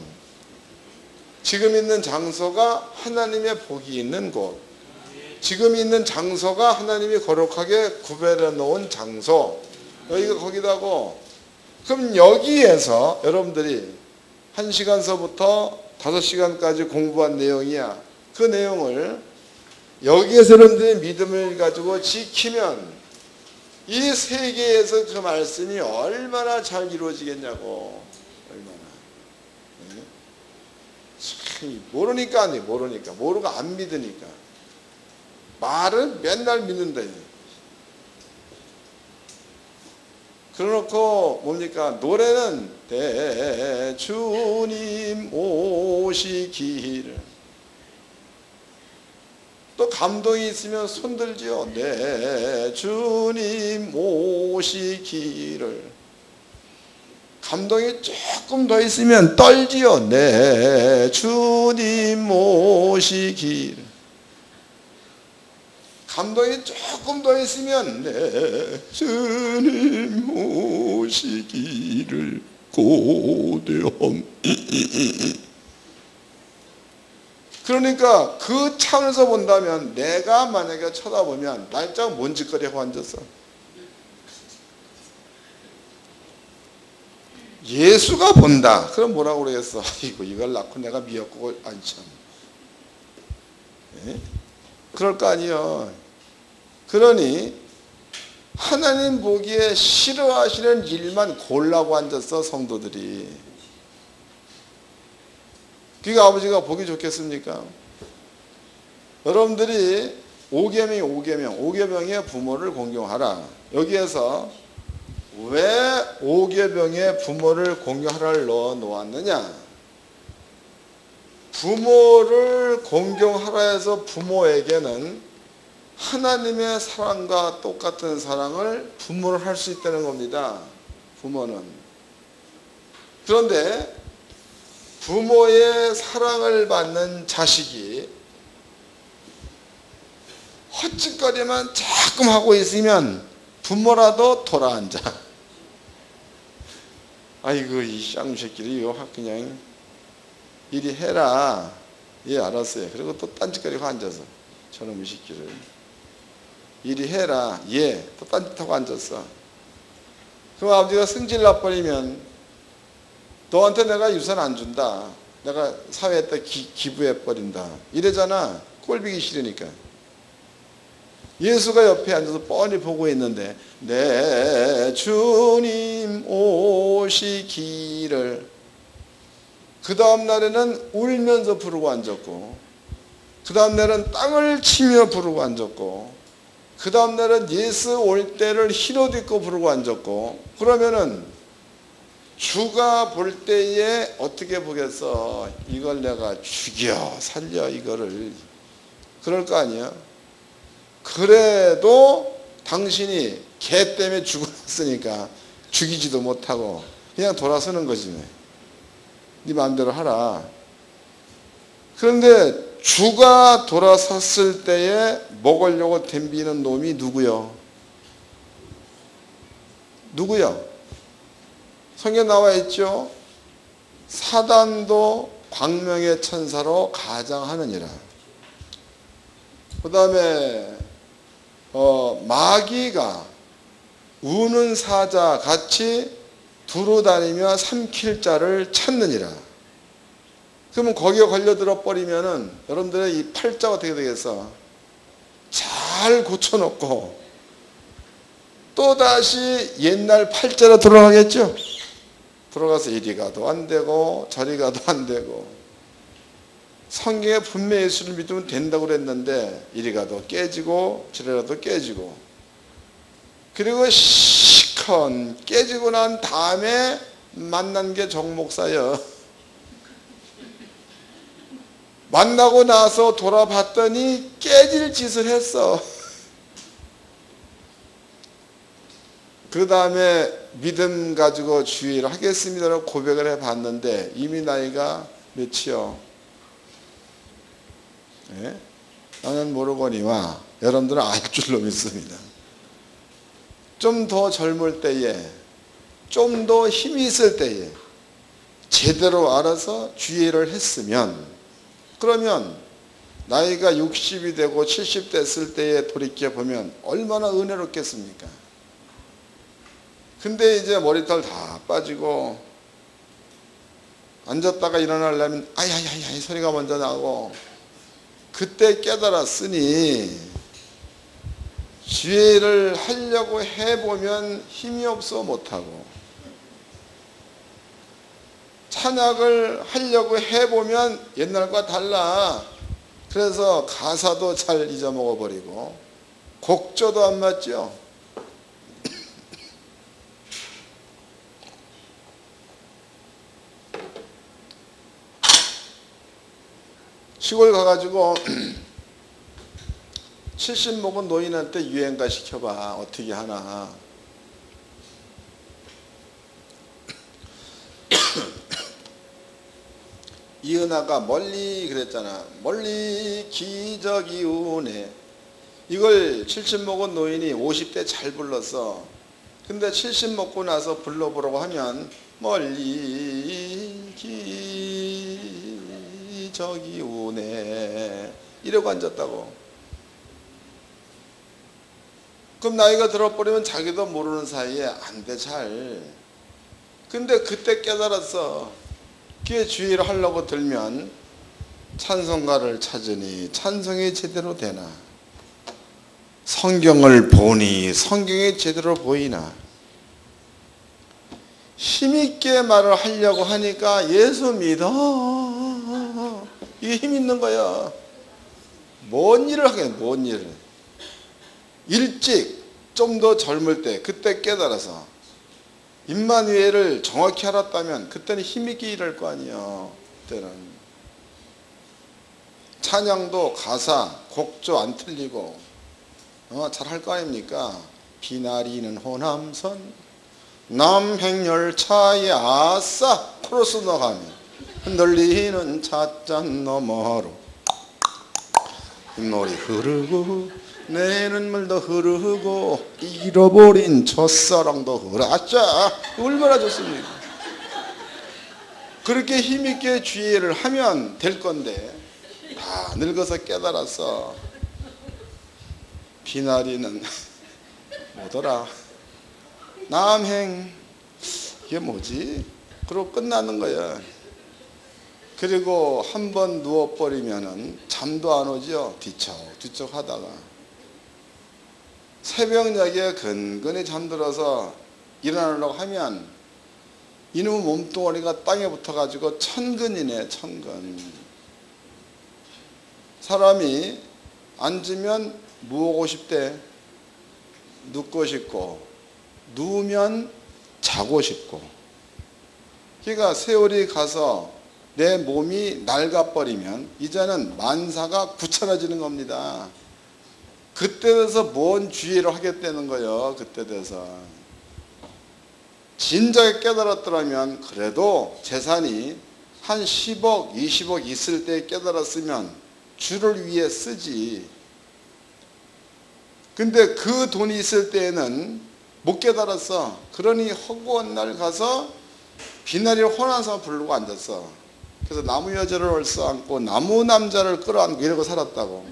지금 있는 장소가 하나님의 복이 있는 곳, 지금 있는 장소가 하나님이 거룩하게 구별해 놓은 장소, 여기가 거기다고. 그럼 여기에서 여러분들이 1시간서부터 5시간까지 공부한 내용이야. 그 내용을 여기에서 여러분들의 믿음을 가지고 지키면 이 세계에서 그 말씀이 얼마나 잘 이루어지겠냐고. 얼마나. 네? 모르니까 안 돼. 모르고 안 믿으니까. 말을 맨날 믿는다. 그래놓고 뭡니까? 노래는 대주님 오시기를. 또 감동이 있으면 손들지요. 내 주님 오시기를. 감동이 조금 더 있으면 떨지요. 내 주님 오시기를. 감동이 조금 더 있으면 내 주님 오시기를 고대함. 그러니까 그 차원에서 본다면 내가 만약에 쳐다보면 날짜가 뭔 짓거리 하고 앉았어. 예수가 본다. 그럼 뭐라고 그러겠어? 이걸 낳고 내가 미역국을 안 참. 네? 그럴 거 아니에요. 그러니 하나님 보기에 싫어하시는 일만 골라고 앉았어, 성도들이. 그러니까 아버지가 보기 좋겠습니까? 여러분들이 5계명의 부모를 공경하라. 여기에서 왜 5계명의 부모를 공경하라를 넣어 놓았느냐? 부모를 공경하라 해서 부모에게는 하나님의 사랑과 똑같은 사랑을 부모를 할 수 있다는 겁니다. 부모는. 그런데 부모의 사랑을 받는 자식이 헛짓거리만 자꾸 하고 있으면 부모라도 돌아앉아. 아이고 이 쌍새끼리 이거 그냥 이리 해라. 예 알았어요. 그리고 또 딴짓거리고 앉아서 저놈의 새끼를 이리 해라. 예 또 딴짓하고 앉았어. 그럼 아버지가 승질 나버리면 너한테 내가 유산 안 준다. 내가 사회에다 기부해버린다. 이래잖아. 꼴보기 싫으니까. 예수가 옆에 앉아서 뻔히 보고 있는데 내 주님 오시기를. 그 다음 날에는 울면서 부르고 앉았고, 그 다음 날은 땅을 치며 부르고 앉았고, 그 다음 날은 예수 올 때를 흰옷 입고 부르고 앉았고. 그러면은 주가 볼 때에 어떻게 보겠어? 이걸 내가 죽여 살려 이거를. 그럴 거 아니야. 그래도 당신이 개 때문에 죽었으니까 죽이지도 못하고 그냥 돌아서는 거지. 네 마음대로 하라. 그런데 주가 돌아섰을 때에 먹으려고 덤비는 놈이 누구요? 누구요? 성경에 나와 있죠. 사단도 광명의 천사로 가장하느니라. 그 다음에 마귀가 우는 사자 같이 두루다니며 삼킬 자를 찾느니라. 그러면 거기에 걸려들어 버리면은 여러분들의 이 팔자가 어떻게 되겠어? 잘 고쳐놓고 또다시 옛날 팔자로 돌아가겠죠? 들어가서 이리 가도 안 되고 저리 가도 안 되고. 성경에 분명히 예수를 믿으면 된다고 그랬는데 이리 가도 깨지고 저리 가도 깨지고. 그리고 시컨 깨지고 난 다음에 만난 게 정목사여. 만나고 나서 돌아봤더니 깨질 짓을 했어. 그 다음에 믿음 가지고 주의를 하겠습니다라고 고백을 해봤는데 이미 나이가 몇이요? 네? 나는 모르거니와 여러분들은 알 줄로 믿습니다. 좀 더 젊을 때에, 좀 더 힘이 있을 때에 제대로 알아서 주의를 했으면, 그러면 나이가 60이 되고 70 됐을 때에 돌이켜보면 얼마나 은혜롭겠습니까? 근데 이제 머리털 다 빠지고 앉았다가 일어나려면 아야야야 소리가 먼저 나고, 그때 깨달았으니 지혜를 하려고 해보면 힘이 없어 못하고, 찬양을 하려고 해보면 옛날과 달라. 그래서 가사도 잘 잊어먹어버리고 곡조도 안 맞죠. 시골 가가지고 70 먹은 노인한테 유행가 시켜봐. 어떻게 하나. 이은하가 멀리 그랬잖아. 멀리 기적이 오네. 이걸 70 먹은 노인이 50대 잘 불렀어. 근데 70 먹고 나서 불러보라고 하면 멀리 기적이 오네 이러고 앉았다고. 그럼 나이가 들어버리면 자기도 모르는 사이에 안 돼 잘. 근데 그때 깨달았어. 그게 주의를 하려고 들면 찬송가를 찾으니 찬송이 제대로 되나, 성경을 보니 성경이 제대로 보이나. 힘있게 말을 하려고 하니까 예수 믿어, 이게 힘 있는 거야. 뭔 일을 하겠냐. 뭔 일을. 일찍 좀 더 젊을 때 그때 깨달아서 임마누엘을 정확히 알았다면 그때는 힘있게 일할 거 아니에요. 그때는 찬양도 가사 곡조 안 틀리고 잘할 거 아닙니까? 비나리는 호남선 남행열차에 아싸 크로스 나가면 흔들리는 찻잔 너머로 흰물이 흐르고 내 눈물도 흐르고 잃어버린 첫사랑도 흐르자. 얼마나 좋습니까? 그렇게 힘있게 주의를 하면 될 건데 다 늙어서 깨달았어. 비나리는 뭐더라, 남행, 이게 뭐지? 그러고 끝나는 거야. 그리고 한번 누워버리면은 잠도 안 오죠. 뒤척뒤척 하다가 새벽녘에 근근히 잠들어서 일어나려고 하면 이놈의 몸뚱아리가 땅에 붙어가지고 천근이네. 천근. 사람이 앉으면 누우고 싶대. 눕고 싶고, 누우면 자고 싶고. 그러니까 세월이 가서 내 몸이 낡아버리면 이제는 만사가 귀찮아지는 겁니다. 그때 돼서 뭔 주의를 하겠다는 거예요. 그때 돼서 진작에 깨달았더라면 그래도 재산이 한 10억 20억 있을 때 깨달았으면 주를 위해 쓰지. 근데 그 돈이 있을 때에는 못 깨달았어. 그러니 허구한 날 가서 비나리 호남선 부르고 앉았어. 그래서 나무 여자를 얼싸안고 나무 남자를 끌어안고 이러고 살았다고.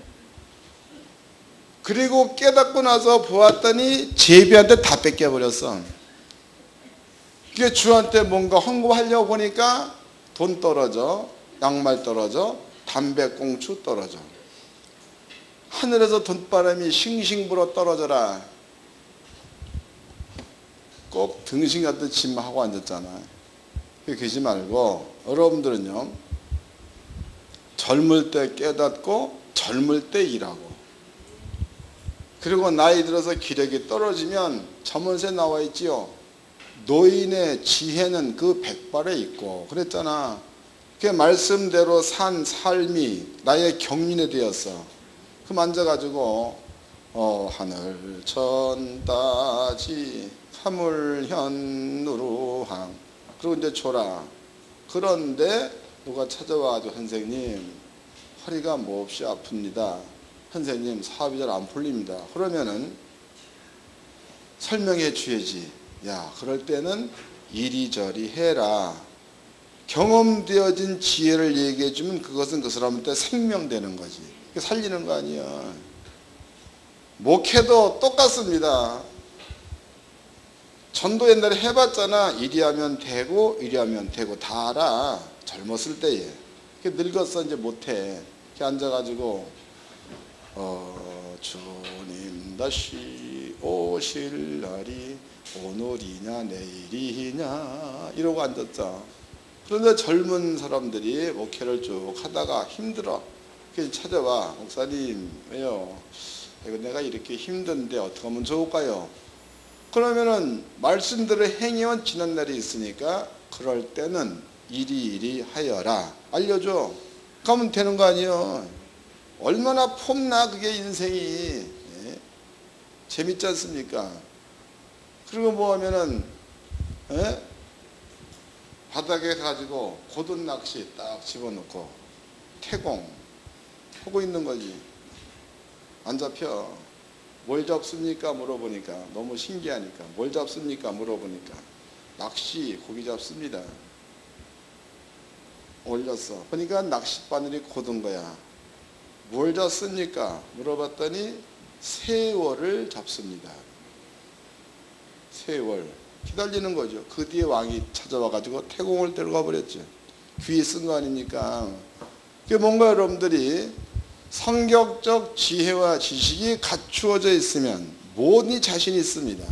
그리고 깨닫고 나서 보았더니 제비한테 다 뺏겨버렸어. 그게 주한테 뭔가 헌금하려고 보니까 돈 떨어져, 양말 떨어져, 담배꽁초 떨어져. 하늘에서 돈바람이 싱싱 불어 떨어져라. 꼭 등신 같은 짓만 하고 앉았잖아. 그러지 말고 여러분들은요, 젊을 때 깨닫고 젊을 때 일하고, 그리고 나이 들어서 기력이 떨어지면 잠언서에 나와 있지요. 노인의 지혜는 그 백발에 있고 그랬잖아. 그 말씀대로 산 삶이 나의 경륜이 되었어. 그럼 앉아가지고 하늘 천따지 사물현누루항 그리고 이제 줘라. 그런데 누가 찾아와가지고 선생님 허리가 몹시 아픕니다. 선생님 사업이 잘 안 풀립니다. 그러면은 설명해 줘야지. 야, 그럴 때는 이리저리 해라. 경험되어진 지혜를 얘기해 주면 그것은 그 사람한테 생명되는 거지. 살리는 거 아니야. 목회도 똑같습니다. 전도 옛날에 해봤잖아. 이리 하면 되고 이리 하면 되고 다 알아. 젊었을 때에. 늙었어 이제 못해. 이렇게 앉아가지고 주님 다시 오실 날이 오늘이냐 내일이냐 이러고 앉았죠. 그런데 젊은 사람들이 목회를 쭉 하다가 힘들어. 그래서 찾아와. 목사님 왜요? 이거 내가 이렇게 힘든데 어떻게 하면 좋을까요? 그러면은 말씀대로 행해온 지난 날이 있으니까 그럴 때는 이리 하여라. 알려줘. 그러면 되는 거 아니에요. 얼마나 폼나 그게 인생이. 예? 재밌지 않습니까? 그리고 뭐 하면은 예? 바닥에 가지고 고든 낚시 딱 집어넣고 태공 하고 있는 거지. 안 잡혀. 뭘 잡습니까? 물어보니까 너무 신기하니까. 뭘 잡습니까? 물어보니까 낚시 고기 잡습니다. 올렸어. 그러니까 낚싯바늘이 고든 거야. 뭘 잡습니까? 물어봤더니 세월을 잡습니다. 세월. 기다리는 거죠. 그 뒤에 왕이 찾아와가지고 태공을 데려가 버렸죠. 귀에 쓴 거 아닙니까? 그게 뭔가 여러분들이 성격적 지혜와 지식이 갖추어져 있으면 모든 자신이 있습니다.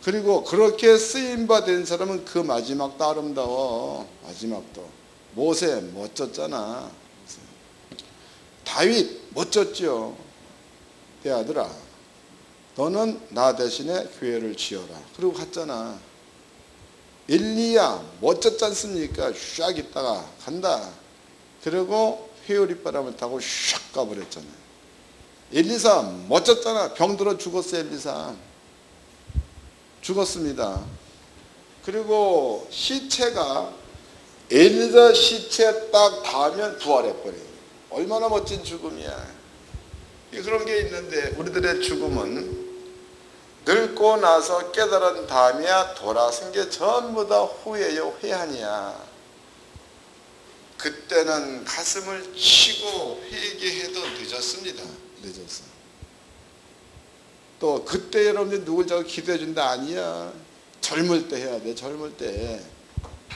그리고 그렇게 쓰임받은 사람은 그 마지막도 아름다워. 마지막도. 모세 멋졌잖아. 다윗 멋졌죠. 내 아들아 너는 나 대신에 교회를 지어라. 그리고 갔잖아. 엘리야 멋졌지 않습니까? 샥 있다가 간다. 그리고 회오리바람을 타고 샥 가버렸잖아요. 엘리사 멋졌잖아. 병들어 죽었어. 엘리사 죽었습니다. 그리고 시체가 엘리사 시체 딱 닿으면 부활해버려요. 얼마나 멋진 죽음이야. 그런 게 있는데 우리들의 죽음은 늙고 나서 깨달은 다음에야 돌아선 게 전부 다 후회요. 회한이야. 그때는 가슴을 치고 회개해도 늦었습니다. 늦었어. 또 그때 여러분들 누굴 자꾸 기도해 준다 아니야. 젊을 때 해야 돼. 젊을 때.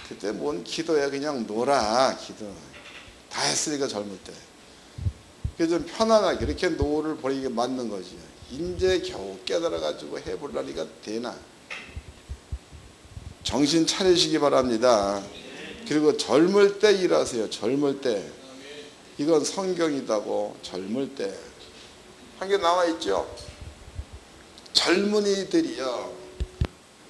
그때 뭔 기도야. 그냥 놀아. 기도. 다 했으니까 젊을 때. 그래서 좀 편안하게 이렇게 노후를 보내게 맞는 거지. 이제 겨우 깨달아가지고 해보려니까 되나. 정신 차리시기 바랍니다. 그리고 젊을 때 일하세요. 젊을 때. 이건 성경이다고. 젊을 때. 한 개 나와 있죠. 젊은이들이요.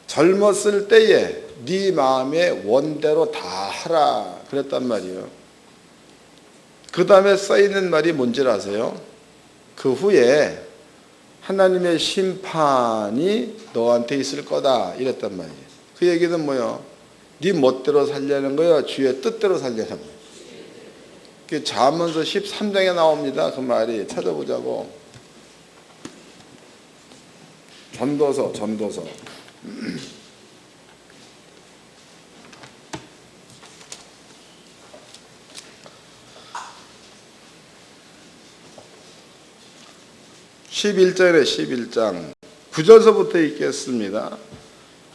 젊었을 때에 네 마음의 원대로 다 하라. 그랬단 말이에요. 그 다음에 써있는 말이 뭔지 아세요? 그 후에 하나님의 심판이 너한테 있을 거다. 이랬단 말이에요. 그 얘기는 뭐예요? 네 멋대로 살려는 거예요? 주의 뜻대로 살려는 거예요? 그 잠언서 13장에 나옵니다. 그 말이. 찾아보자고. 전도서. 11장이래 11장 9절서부터 읽겠습니다.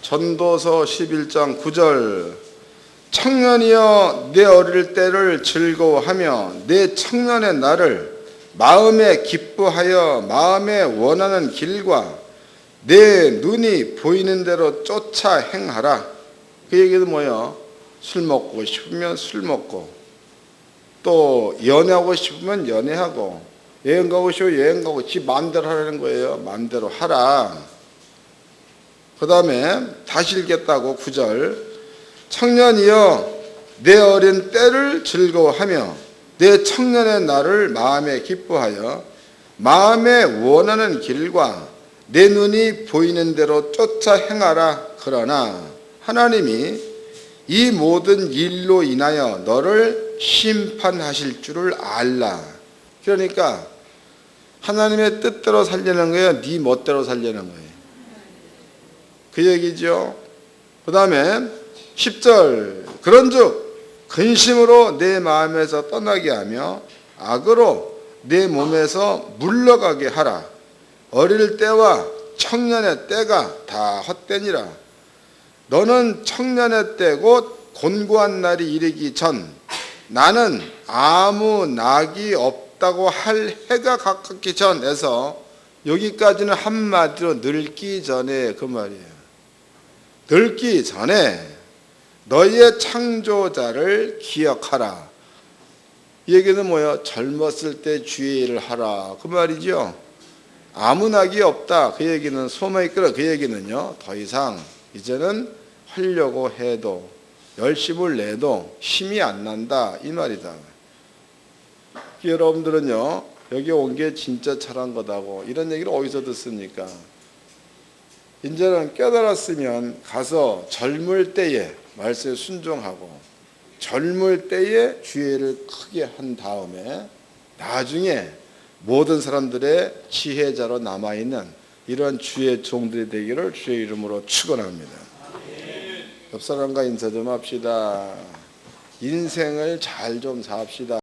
전도서 11장 9절 청년이여 내 어릴 때를 즐거워하며 내 청년의 날을 마음에 기뻐하여 마음에 원하는 길과 내 눈이 보이는 대로 쫓아 행하라. 그 얘기는 뭐예요? 술 먹고 싶으면 술 먹고 또 연애하고 싶으면 연애하고 여행 가고 싶으면 여행 가고 지 마음대로 하라는 거예요. 마음대로 하라. 그 다음에 다시 읽겠다고 9절 청년이여 내 어린 때를 즐거워하며 내 청년의 날을 마음에 기뻐하여 마음에 원하는 길과 내 눈이 보이는 대로 쫓아 행하라. 그러나 하나님이 이 모든 일로 인하여 너를 심판하실 줄을 알라. 그러니까 하나님의 뜻대로 살려는 거예요? 네 멋대로 살려는 거예요? 그 얘기죠. 그 다음에 10절 그런즉 근심으로 내 마음에서 떠나게 하며 악으로 내 몸에서 물러가게 하라. 어릴 때와 청년의 때가 다 헛되니라. 너는 청년의 때 곧 곤고한 날이 이르기 전 나는 아무 낙이 없다고 할 해가 가깝기 전에서 여기까지는 한마디로 늙기 전에 그 말이에요. 늙기 전에 너희의 창조자를 기억하라. 이 얘기는 뭐예요? 젊었을 때 주의 일을 하라. 그 말이죠. 아무 낙이 없다. 그 얘기는 소망이 끌어. 그 얘기는요. 더 이상 이제는 하려고 해도 열심을 내도 힘이 안 난다. 이 말이다. 여러분들은요. 여기 온 게 진짜 잘한 거다고 이런 얘기를 어디서 듣습니까? 이제는 깨달았으면 가서 젊을 때에 말씀에 순종하고 젊을 때에 주의를 크게 한 다음에 나중에 모든 사람들의 지혜자로 남아있는 이러한 주의 종들이 되기를 주의 이름으로 축원합니다. 옆 사람과 인사 좀 합시다. 인생을 잘 좀 삽시다.